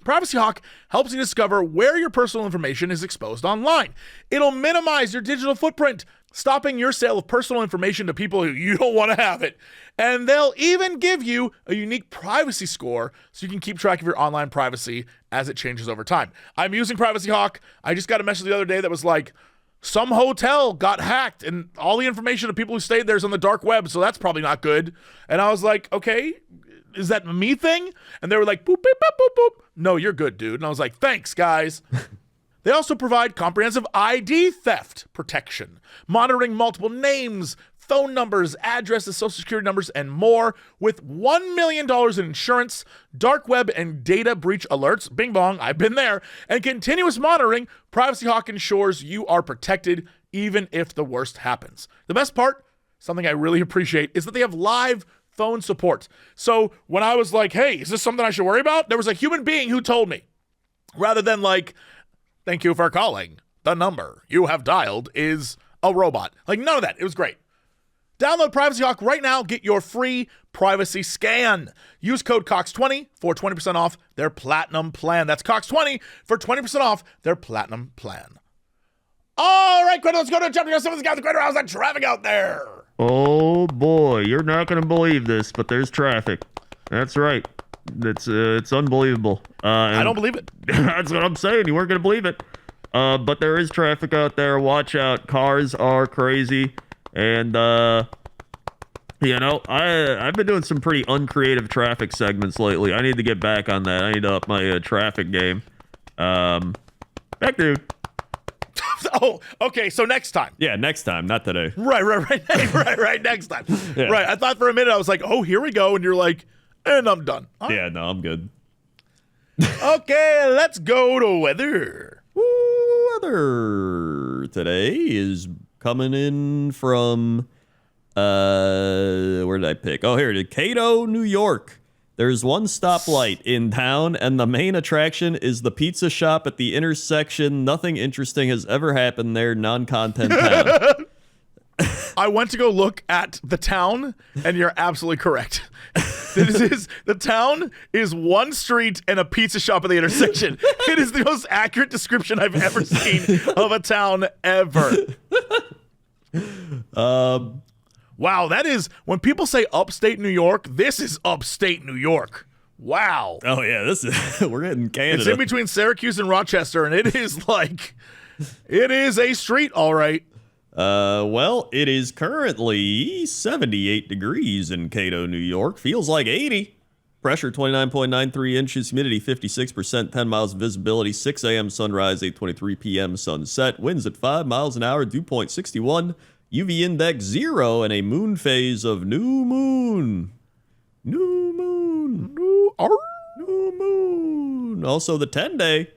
S1: Privacy Hawk helps you discover where your personal information is exposed online. It'll minimize your digital footprint, stopping your sale of personal information to people who you don't want to have it. And they'll even give you a unique privacy score so you can keep track of your online privacy as it changes over time. I'm using Privacy Hawk. I just got a message the other day that was like, some hotel got hacked and all the information of people who stayed there is on the dark web, so that's probably not good. And I was like, okay, is that a me thing? And they were like, boop, beep, boop, boop, boop. No, you're good, dude. And I was like, thanks, guys. They also provide comprehensive ID theft protection, monitoring multiple names, phone numbers, addresses, social security numbers, and more. With $1 million in insurance, dark web and data breach alerts, bing bong, I've been there, and continuous monitoring, Privacy Hawk ensures you are protected even if the worst happens. The best part, something I really appreciate, is that they have live phone support. So when I was like, hey, is this something I should worry about? There was a human being who told me, rather than like, thank you for calling. The number you have dialed is a robot. Like, none of that. It was great. Download Privacy Hawk right now. Get your free privacy scan. Use code COX20 for 20% off their platinum plan. That's COX20 for 20% off their platinum plan. All right, Crendor, let's go to chapter 7. Crendor, how's that traffic out there?
S4: Oh boy, you're not going to believe this, but there's traffic. That's right. It's unbelievable.
S1: I don't believe it.
S4: That's what I'm saying. You weren't going to believe it. But there is traffic out there. Watch out. Cars are crazy. And, I've been doing some pretty uncreative traffic segments lately. I need to get back on that. I need to up my traffic game. Back to you.
S1: Oh, okay. So next time.
S3: Yeah, next time, not today.
S1: Right. Next time.
S3: Yeah.
S1: Right. I thought for a minute, I was like, oh, here we go. And you're like, and I'm done. All right.
S3: Yeah, no, I'm good.
S1: Okay, let's go to weather.
S3: Weather today is coming in from, where did I pick? Oh, here it is. Cato, New York. There's one stoplight in town, and the main attraction is the pizza shop at the intersection. Nothing interesting has ever happened there. Non-content town.
S1: I went to go look at the town, and you're absolutely correct. The town is one street and a pizza shop at the intersection. It is the most accurate description I've ever seen of a town ever. Wow, that is, when people say upstate New York, this is upstate New York. Wow.
S3: Oh yeah, this is we're getting Canada.
S1: It's in between Syracuse and Rochester, and it is like, it is a street, all right.
S3: Well, it is currently 78 degrees in Cato, New York. Feels like 80. Pressure 29.93 inches, humidity 56%, 10 miles of visibility, 6 a.m. sunrise, 8:23 p.m. sunset, winds at 5 miles an hour, dew point 61, UV index 0, and a moon phase of new moon. New moon. New moon. Also the 10-day.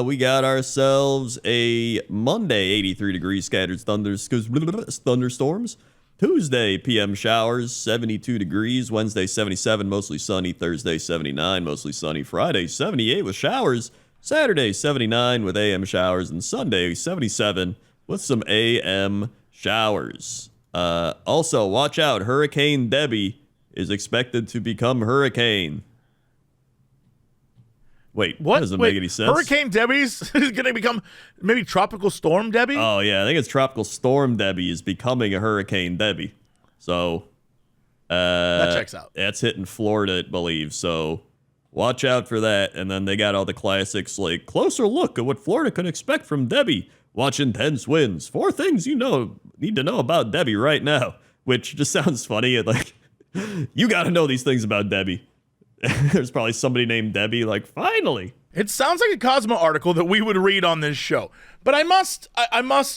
S3: We got ourselves a Monday, 83 degrees, scattered thunderstorms. Tuesday, PM showers, 72 degrees. Wednesday, 77, mostly sunny. Thursday, 79, mostly sunny. Friday, 78 with showers. Saturday, 79 with AM showers. And Sunday, 77 with some AM showers. Also, watch out. Hurricane Debbie is expected to become hurricane. Wait,
S1: What?
S3: that doesn't make any sense.
S1: Hurricane Debbie's is going to become maybe Tropical Storm Debbie?
S3: Oh, yeah. I think it's Tropical Storm Debbie is becoming a Hurricane Debbie. So,
S1: that checks out.
S3: That's hitting Florida, I believe. So, watch out for that. And then they got all the classics like closer look at what Florida could expect from Debbie. Watch intense winds. 4 things you need to know about Debbie right now. Which just sounds funny. Like, you got to know these things about Debbie. There's probably somebody named Debbie, like, finally.
S1: It sounds like a Cosmo article that we would read on this show. But I must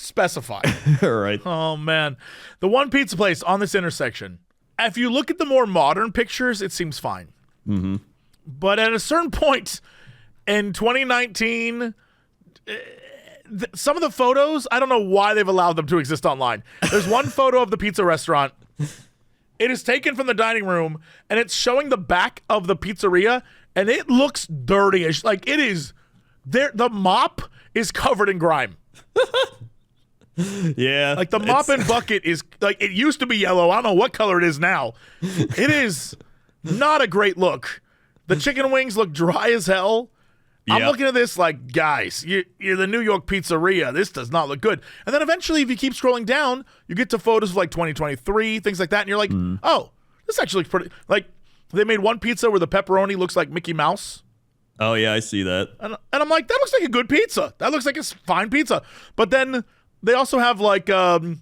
S1: specify.
S3: All right.
S1: Oh, man. The one pizza place on this intersection, if you look at the more modern pictures, it seems fine.
S3: Mm-hmm.
S1: But at a certain point in 2019, some of the photos, I don't know why they've allowed them to exist online. There's one photo of the pizza restaurant. It is taken from the dining room, and it's showing the back of the pizzeria, and it looks dirty. Like, it is there. The mop is covered in grime.
S3: Yeah.
S1: Like, the mop and bucket is, like, it used to be yellow. I don't know what color it is now. It is not a great look. The chicken wings look dry as hell. I'm
S3: Yep.
S1: looking at this like, guys, you're the New York pizzeria. This does not look good. And then eventually, if you keep scrolling down, you get to photos of like 2023, things like that. And you're like, oh, this actually looks pretty. Like, they made one pizza where the pepperoni looks like Mickey Mouse.
S3: Oh, yeah, I see that.
S1: And I'm like, that looks like a good pizza. That looks like a fine pizza. But then they also have like a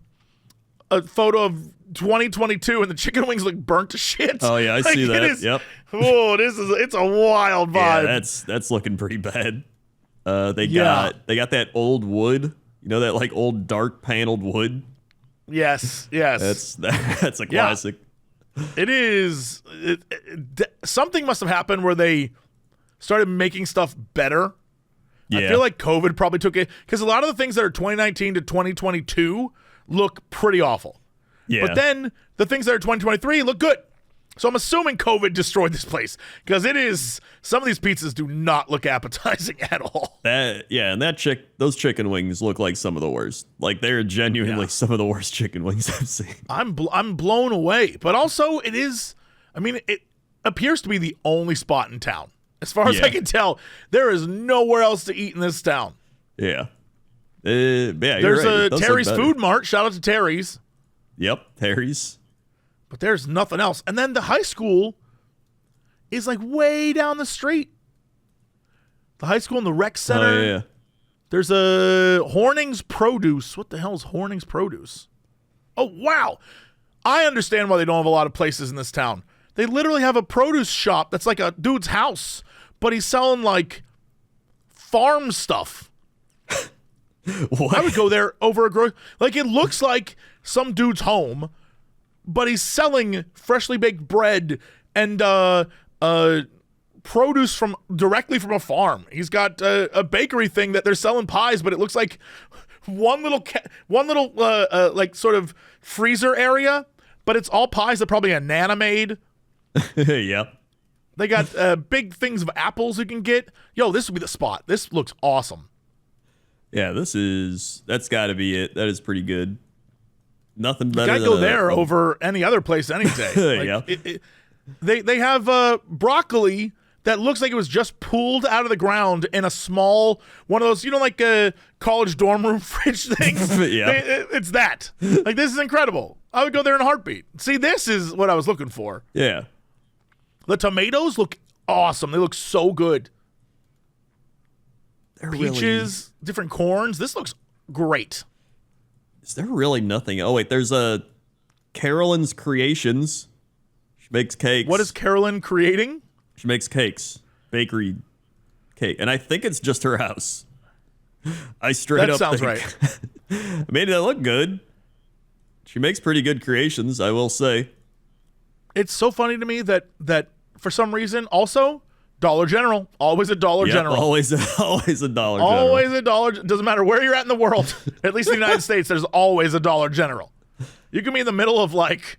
S1: photo of 2022 and the chicken wings look burnt to shit.
S3: Oh, yeah, I
S1: Like,
S3: see that.
S1: it is-
S3: Yep.
S1: Oh, it's a wild vibe.
S3: Yeah, that's looking pretty bad. They
S1: Yeah.
S3: got that old wood. You know, that like old dark paneled wood.
S1: Yes.
S3: That's a classic.
S1: It is. Something must have happened where they started making stuff better.
S3: Yeah.
S1: I feel like COVID probably took it, because a lot of the things that are 2019 to 2022 look pretty awful.
S3: Yeah.
S1: But then the things that are 2023 look good. So I'm assuming COVID destroyed this place, because it is, some of these pizzas do not look appetizing at all.
S3: and those chicken wings look like some of the worst. Like, they're genuinely some of the worst chicken wings I've seen.
S1: I'm blown away. But also it is, I mean, it appears to be the only spot in town. As far as
S3: Yeah.
S1: I can tell, there is nowhere else to eat in this town.
S3: Yeah. Yeah,
S1: There's
S3: you're right. It
S1: a
S3: does look
S1: Terry's
S3: better.
S1: Food Mart. Shout out to Terry's.
S3: Yep, Terry's.
S1: But there's nothing else. And then the high school is like way down the street. The high school and the rec center.
S3: Oh, yeah.
S1: There's a Horning's Produce. What the hell is Horning's Produce? Oh, wow. I understand why they don't have a lot of places in this town. They literally have a produce shop that's like a dude's house, but he's selling like farm stuff.
S3: What?
S1: I would go there over a like, it looks like some dude's home, but he's selling freshly baked bread and produce from directly from a farm. He's got a bakery thing that they're selling pies, but it looks like one little like sort of freezer area, but it's all pies that probably a Nana made.
S3: Yep.
S1: They got big things of apples you can get. Yo, this would be the spot. This looks awesome.
S3: Yeah, that's got to be it. That is pretty good. Nothing better.
S1: Gotta go there over any other place any day. Like,
S3: Yeah.
S1: They have broccoli that looks like it was just pulled out of the ground in a small one of those, like a college dorm room fridge things.
S3: Yeah.
S1: It's that. Like, this is incredible. I would go there in a heartbeat. See, this is what I was looking for.
S3: Yeah.
S1: The tomatoes look awesome. They look so good. Peaches, different corns. This looks great.
S3: Is there really nothing? Oh, wait, there's a Carolyn's Creations. She makes cakes.
S1: What is Carolyn creating?
S3: She makes cakes. Bakery cake. And I think it's just her house. I straight
S1: That
S3: up
S1: sounds
S3: think.
S1: right.
S3: I made it look good. She makes pretty good creations, I will say.
S1: It's so funny to me that for some reason, also, Dollar General. Always a Dollar
S3: Yep,
S1: General.
S3: always a Dollar General.
S1: Always a dollar. Doesn't matter where you're at in the world. At least in the United States, there's always a Dollar General. You can be in the middle of like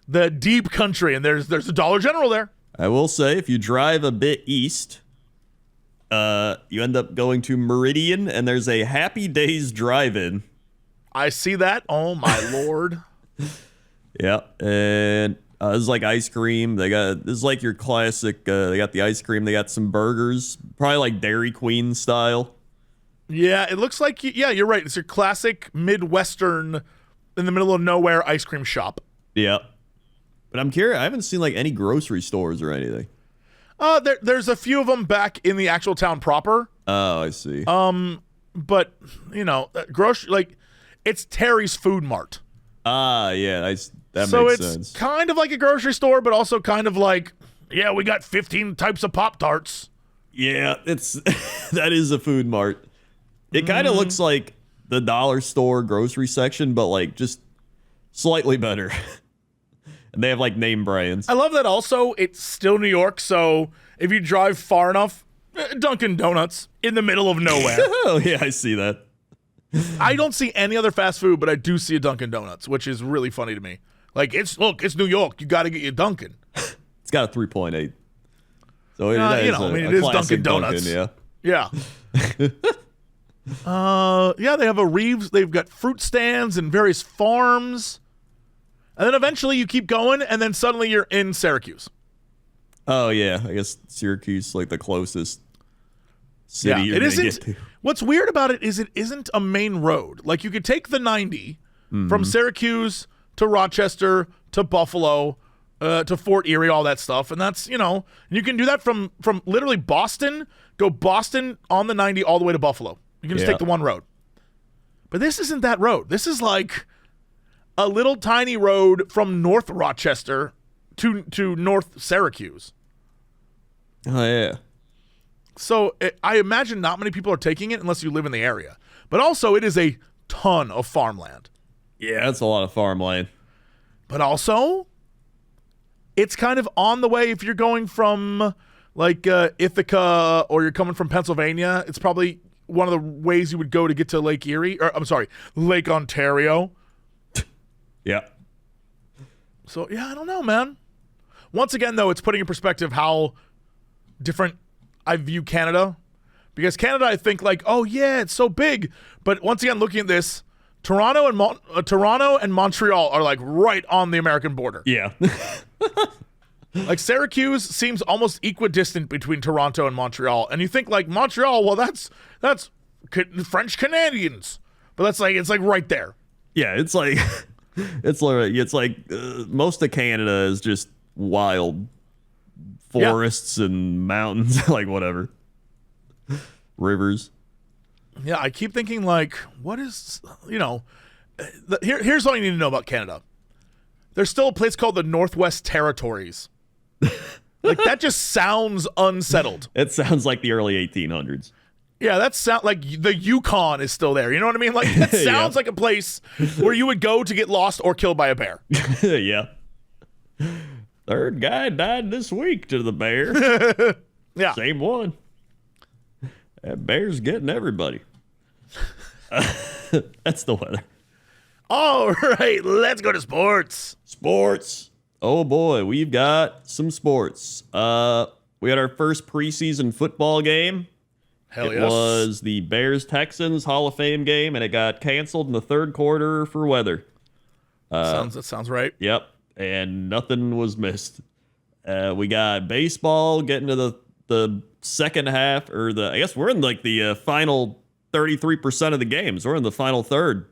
S1: the deep country, and there's a Dollar General there.
S3: I will say, if you drive a bit east, you end up going to Meridian, and there's a Happy Days drive-in.
S1: I see that. Oh my lord.
S3: Yeah, and this is like ice cream. This is like your classic. They got the ice cream. They got some burgers, probably like Dairy Queen style.
S1: Yeah, it looks like you're right. It's your classic Midwestern, in the middle of nowhere ice cream shop.
S3: Yeah, but I'm curious. I haven't seen like any grocery stores or anything.
S1: There's a few of them back in the actual town proper.
S3: Oh, I see.
S1: But grocery, like, it's Terry's Food Mart.
S3: Yeah, that
S1: So
S3: makes
S1: it's
S3: sense.
S1: kind of like a grocery store, but also kind of like, yeah, we got 15 types of Pop-Tarts.
S3: Yeah, it's that is a food mart. It kind of looks like the dollar store grocery section, but like just slightly better. And they have like name brands.
S1: I love that also it's still New York, so if you drive far enough, Dunkin' Donuts in the middle of nowhere.
S3: Oh yeah, I see that.
S1: I don't see any other fast food, but I do see a Dunkin' Donuts, which is really funny to me. Like, it's New York. You got to get your Dunkin'.
S3: It's got a 3.8. So it
S1: it is Dunkin' Donuts.
S3: yeah.
S1: Yeah. Yeah, they have a Reeves. They've got fruit stands and various farms. And then eventually you keep going, and then suddenly you're in Syracuse.
S3: Oh yeah, I guess Syracuse like the closest city you're gonna get to.
S1: What's weird about it is it isn't a main road. Like, you could take the 90 from Syracuse to Rochester to Buffalo to Fort Erie, all that stuff, and that's you can do that from literally Boston. Go Boston on the 90 all the way to Buffalo. You can just take the one road. But this isn't that road. This is like a little tiny road from North Rochester to North Syracuse.
S3: Oh yeah.
S1: So I imagine not many people are taking it unless you live in the area. But also, it is a ton of farmland.
S3: Yeah, that's a lot of farmland.
S1: But also, it's kind of on the way if you're going from like Ithaca or you're coming from Pennsylvania. It's probably one of the ways you would go to get to Lake Erie. Or I'm sorry, Lake Ontario.
S3: Yeah.
S1: So, yeah, I don't know, man. Once again, though, it's putting in perspective how different I view Canada. Because Canada, I think, like, oh, yeah, it's so big. But once again, looking at this, Toronto and Montreal are, like, right on the American border.
S3: Yeah.
S1: Like, Syracuse seems almost equidistant between Toronto and Montreal. And you think, like, Montreal, well, that's French Canadians. But it's like right there.
S3: Yeah, it's like most of Canada is just wild forests and mountains, like whatever. Rivers.
S1: Yeah, I keep thinking, like, what is, here's all you need to know about Canada. There's still a place called the Northwest Territories. Like, that just sounds unsettled.
S3: It sounds like the early 1800s.
S1: Yeah, that sound like the Yukon is still there. You know what I mean? Like, that sounds like a place where you would go to get lost or killed by a bear.
S3: Yeah. Third guy died this week to the bear.
S1: Yeah.
S3: Same one. That bear's getting everybody. That's the weather.
S1: All right, let's go to sports.
S3: Sports. Oh boy, we've got some sports. We had our first preseason football game.
S1: Hell
S3: It
S1: yes.
S3: was the Bears-Texans Hall of Fame game, and it got canceled in the third quarter for weather.
S1: That sounds right.
S3: Yep, and nothing was missed. We got baseball getting to the second half, or I guess we're in like the final 33% of the games. We're in the final third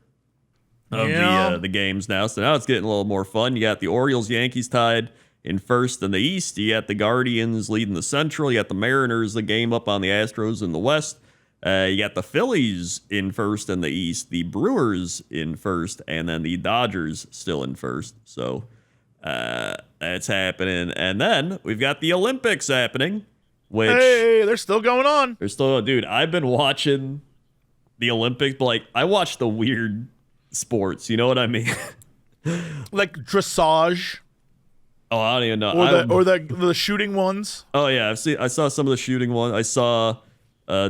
S3: of the games now, so now it's getting a little more fun. You got the Orioles-Yankees tied in first in the East. You got the Guardians leading the Central. You got the Mariners, the game up on the Astros in the West. You got the Phillies in first in the East, the Brewers in first, and then the Dodgers still in first. So that's happening. And then we've got the Olympics happening, which...
S1: Hey, they're still going on.
S3: They're still... Dude, I've been watching the Olympics, but, like, I watch the weird sports. You know what I mean?
S1: Like dressage.
S3: Oh, I don't even know.
S1: Or the shooting ones.
S3: Oh, yeah. I saw some of the shooting ones. I saw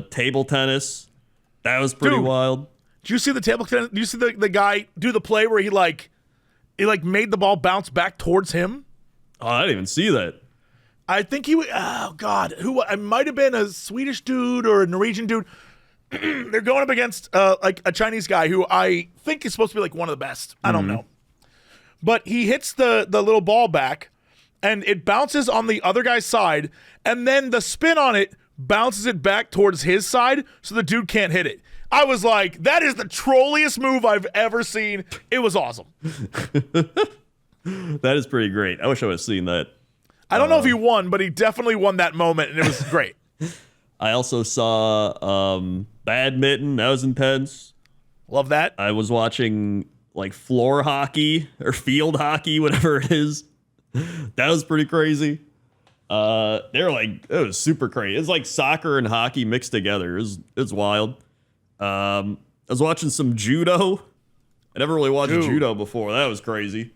S3: table tennis. That was pretty wild.
S1: Did you see the table tennis? Did you see the guy do the play where he made the ball bounce back towards him?
S3: Oh, I didn't even see that.
S1: I think oh God, it might have been a Swedish dude or a Norwegian dude. They're going up against like a Chinese guy who I think is supposed to be like one of the best. I don't know. But he hits the little ball back and it bounces on the other guy's side, and then the spin on it bounces it back towards his side so the dude can't hit it. I was like, that is the trolliest move I've ever seen. It was awesome.
S3: That is pretty great. I wish I would have seen that.
S1: I don't know if he won, but he definitely won that moment, and it was great.
S3: I also saw badminton. That was intense.
S1: Love that.
S3: I was watching like floor hockey or field hockey, whatever it is. That was pretty crazy. It was super crazy. It's like soccer and hockey mixed together. It was wild. I was watching some judo. I never really watched judo before. That was crazy.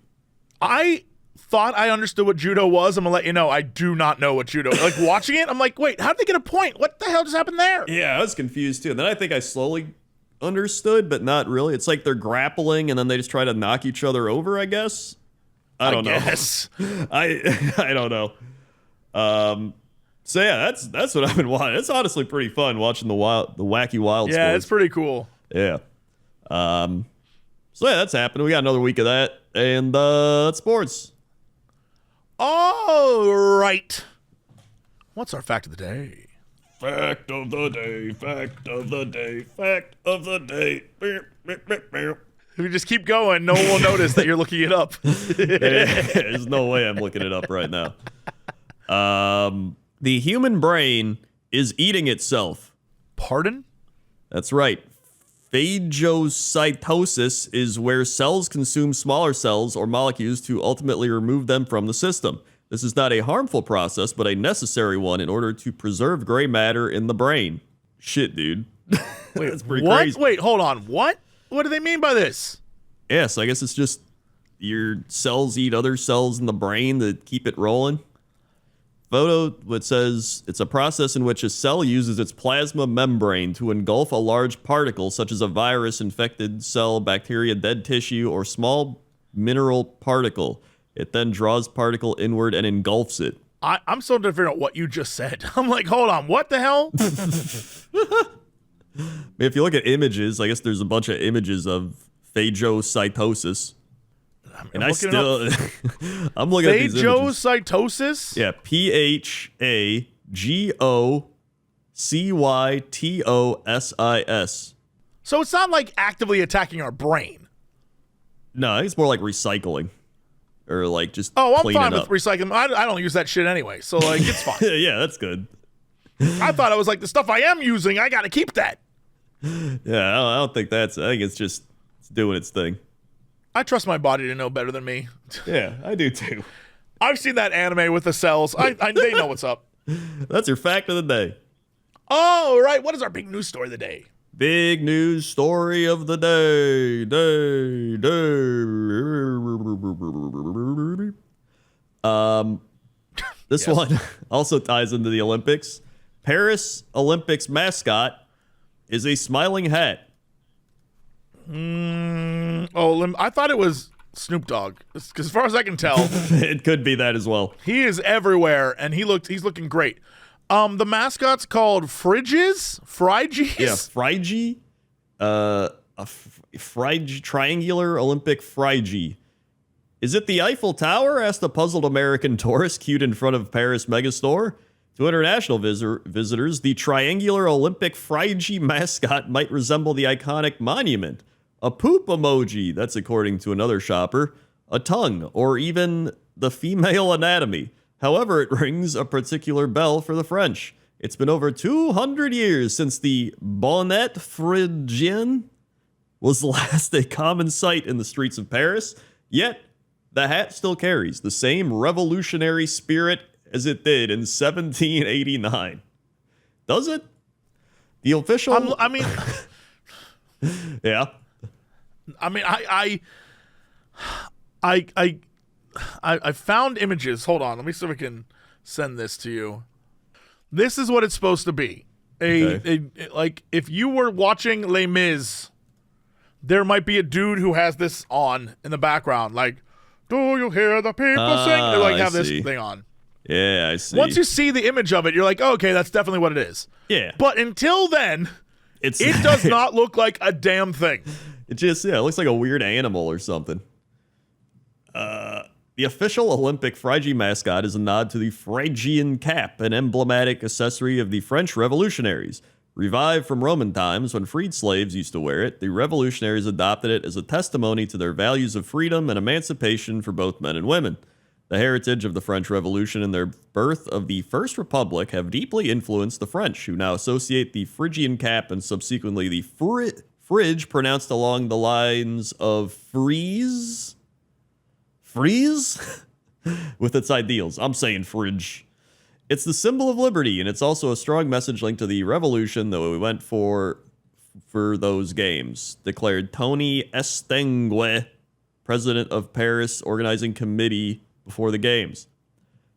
S1: I thought I understood what judo was. I'm gonna let you know I do not know what judo. Like watching it, I'm like, wait, how did they get a point? What the hell just happened there?
S3: Yeah, I was confused too. And then I think I slowly understood, but not really. It's like they're grappling and then they just try to knock each other over, I guess. I don't know. I don't know. So yeah, that's what I've been watching. It's honestly pretty fun watching the wacky wild.
S1: Yeah,
S3: sports.
S1: it's pretty cool.
S3: Yeah. So yeah, that's happening. We got another week of that, and sports.
S1: All right. What's our fact of the day?
S2: Fact of the day, fact of the day, fact of the day.
S1: If you just keep going, no one will notice that you're looking it up.
S3: There's no way I'm looking it up right now. The human brain is eating itself.
S1: Pardon?
S3: That's right. Phagocytosis is where cells consume smaller cells or molecules to ultimately remove them from the system. This is not a harmful process, but a necessary one in order to preserve gray matter in the brain. Shit, dude.
S1: Wait,
S3: that's pretty
S1: what?
S3: crazy.
S1: Wait, hold on. What? What do they mean by this?
S3: Yes, I guess it's just your cells eat other cells in the brain to keep it rolling. Photo, it says it's a process in which a cell uses its plasma membrane to engulf a large particle, such as a virus, infected cell, bacteria, dead tissue, or small mineral particle. It then draws particle inward and engulfs it.
S1: I'm still trying to figure out what you just said. I'm like, hold on, what the hell?
S3: If you look at images, I guess there's a bunch of images of phagocytosis. And I still, I'm looking at these images.
S1: Phagocytosis?
S3: Yeah, Phagocytosis.
S1: So it's not like actively attacking our brain.
S3: No, I think it's more like recycling. Or like just
S1: I'm
S3: cleaning
S1: fine with
S3: up.
S1: recycling. I don't use that shit anyway, so like it's fine.
S3: Yeah, that's good.
S1: I thought it was like the stuff I am using, I gotta keep that.
S3: Yeah, I don't think that's, I think it's just doing its thing.
S1: I trust my body to know better than me.
S3: Yeah, I do too.
S1: I've seen that anime with the cells. They know what's up.
S3: That's your fact of the day.
S1: Oh, right. What is our big news story of the day?
S3: Big news story of the day. This one also ties into the Olympics. Paris Olympics mascot is a smiling hat.
S1: I thought it was Snoop Dogg, because as far as I can tell,
S3: It could be that as well.
S1: he is everywhere, and he's looking great. The mascot's called Fridges?
S3: Yeah, Frygie. Triangular Olympic Frygie. Is it the Eiffel Tower? Asked a puzzled American tourist queued in front of Paris megastore. To international visitors, the triangular Olympic Frygie mascot might resemble the iconic monument. A poop emoji, that's according to another shopper. A tongue, or even the female anatomy. However, it rings a particular bell for the French. It's been over 200 years since the bonnet phrygienne was last a common sight in the streets of Paris, yet the hat still carries the same revolutionary spirit as it did in 1789. Does it? The official... Yeah.
S1: I found images. Hold on. Let me see if I can send this to you. This is what it's supposed to be. Like, if you were watching Les Mis, there might be a dude who has this on in the background. Like, do you hear the people sing? They like have this thing on.
S3: Yeah, I see.
S1: Once you see the image of it, you're like, oh, okay, that's definitely what it is.
S3: Yeah.
S1: But until then, it does not look like a damn thing.
S3: It looks like a weird animal or something. The official Olympic Phrygian mascot is a nod to the Phrygian cap, an emblematic accessory of the French revolutionaries. Revived from Roman times when freed slaves used to wear it, the revolutionaries adopted it as a testimony to their values of freedom and emancipation for both men and women. The heritage of the French Revolution and their birth of the First Republic have deeply influenced the French, who now associate the Phrygian cap and subsequently the fridge, pronounced along the lines of freeze, with its ideals. I'm saying fridge. It's the symbol of liberty, and it's also a strong message linked to the revolution that we went for those games, declared Tony Estengue, president of Paris Organizing Committee, before the games.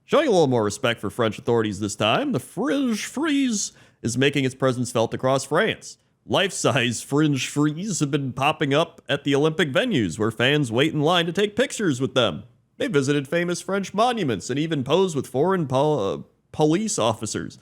S3: Showing a little more respect for French authorities this time, the frieze is making its presence felt across France. Life-size fringe frieze have been popping up at the Olympic venues where fans wait in line to take pictures with them. They visited famous French monuments and even posed with foreign police officers.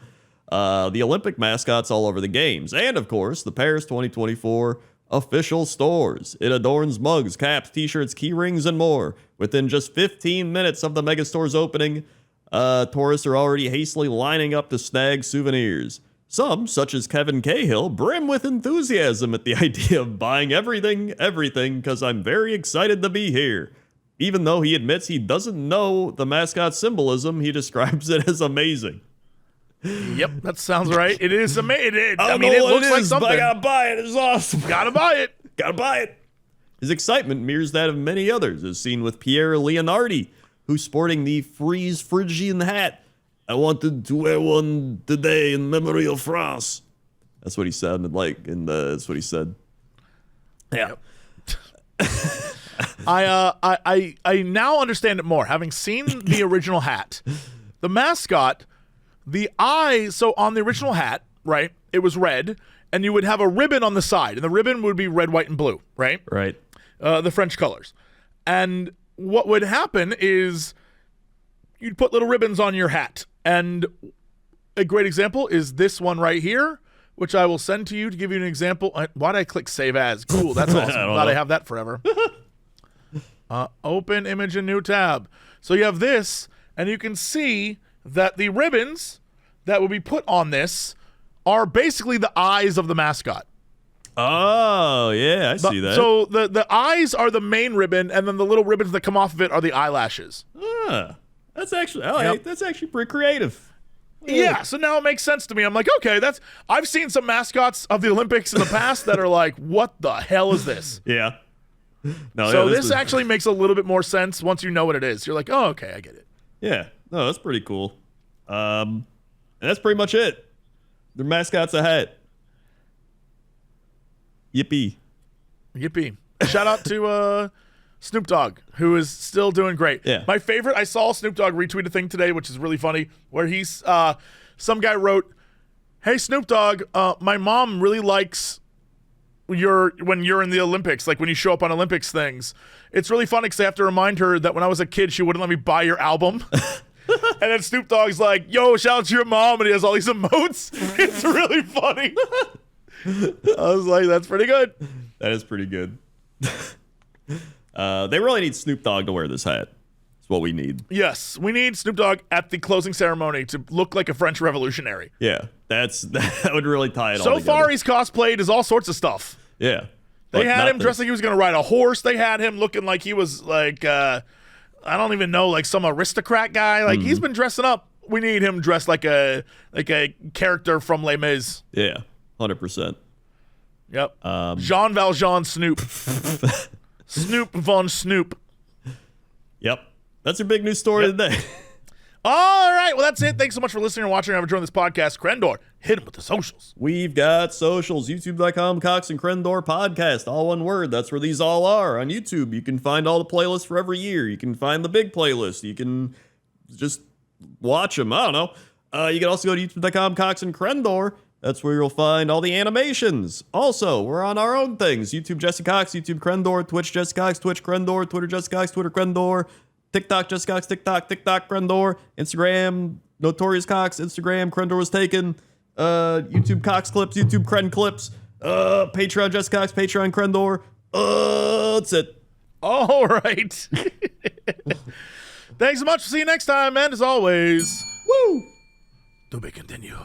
S3: The Olympic mascots all over the games. And, of course, the Paris 2024 official stores. It adorns mugs, caps, t-shirts, key rings, and more. Within just 15 minutes of the megastore's opening, tourists are already hastily lining up to snag souvenirs. Some, such as Kevin Cahill, brim with enthusiasm at the idea of buying everything, because I'm very excited to be here. Even though he admits he doesn't know the mascot symbolism, he describes it as amazing.
S1: Yep, that sounds right. It is amazing. It
S3: looks
S1: like something.
S3: But I gotta buy it. It's awesome.
S1: Gotta buy it.
S3: Gotta buy it. His excitement mirrors that of many others, as seen with Pierre Leonardi, who's sporting the Phrygian hat. I wanted to wear one today in memory of France. That's what he sounded like, and that's what he said.
S1: Yeah. I now understand it more. Having seen the original hat, the mascot, the eye. So on the original hat, right, it was red, and you would have a ribbon on the side, and the ribbon would be red, white, and blue, right?
S3: Right.
S1: The French colors. And what would happen is you'd put little ribbons on your hat. And a great example is this one right here, which I will send to you to give you an example. Why did I click save as? Cool, that's awesome. Glad I have that forever. Open image in new tab. So you have this, and you can see that the ribbons that will be put on this are basically the eyes of the mascot.
S3: Oh, yeah, I see that.
S1: So the eyes are the main ribbon, and then the little ribbons that come off of it are the eyelashes.
S3: That's actually pretty creative.
S1: Yeah, so now it makes sense to me. I'm like, okay, I've seen some mascots of the Olympics in the past that are like, what the hell is this?
S3: Yeah. No,
S1: so this actually makes a little bit more sense once you know what it is. You're like, oh, okay, I get it.
S3: Yeah. No, that's pretty cool. And that's pretty much it. Their mascot's a hat. Yippee.
S1: Yippee. Shout out to Snoop Dogg, who is still doing great.
S3: Yeah.
S1: My favorite, I saw Snoop Dogg retweet a thing today, which is really funny, where he's, some guy wrote, hey, Snoop Dogg, my mom really likes when you're in the Olympics, like when you show up on Olympics things. It's really funny because I have to remind her that when I was a kid, she wouldn't let me buy your album. And then Snoop Dogg's like, yo, shout out to your mom, and he has all these emotes. It's really funny. I was like, that's pretty good.
S3: That is pretty good. They really need Snoop Dogg to wear this hat. That's what we need.
S1: Yes, we need Snoop Dogg at the closing ceremony to look like a French revolutionary.
S3: Yeah, that would really tie it all together.
S1: So far, he's cosplayed as all sorts of stuff.
S3: Yeah.
S1: They had him dressed like he was going to ride a horse. They had him looking like he was like I don't even know, like some aristocrat guy. Like he's been dressing up. We need him dressed like a character from Les Mis.
S3: Yeah, 100%.
S1: Yep. Jean Valjean Snoop. Snoop von Snoop.
S3: Yep. That's your big news story today.
S1: All right. Well, that's it. Thanks so much for listening and watching and enjoying this podcast. Crendor, hit him with the socials.
S3: We've got socials, youtube.com, Cox and Crendor podcast, all one word. That's where these all are. On YouTube, you can find all the playlists for every year. You can find the big playlist. You can just watch them. I don't know. You can also go to youtube.com, Cox and Crendor. That's where you'll find all the animations. Also, we're on our own things. YouTube Jesse Cox, YouTube Crendor, Twitch Jesse Cox, Twitch Crendor, Twitter Jesse Cox, Twitter Crendor, TikTok Jesse Cox, TikTok Crendor, Instagram Notorious Cox, Instagram Crendor was taken, YouTube Cox Clips, YouTube Cren Clips, Patreon Jesse Cox, Patreon Crendor. That's it.
S1: All right. Thanks so much. See you next time. And as always,
S3: Woo!
S1: to be continued.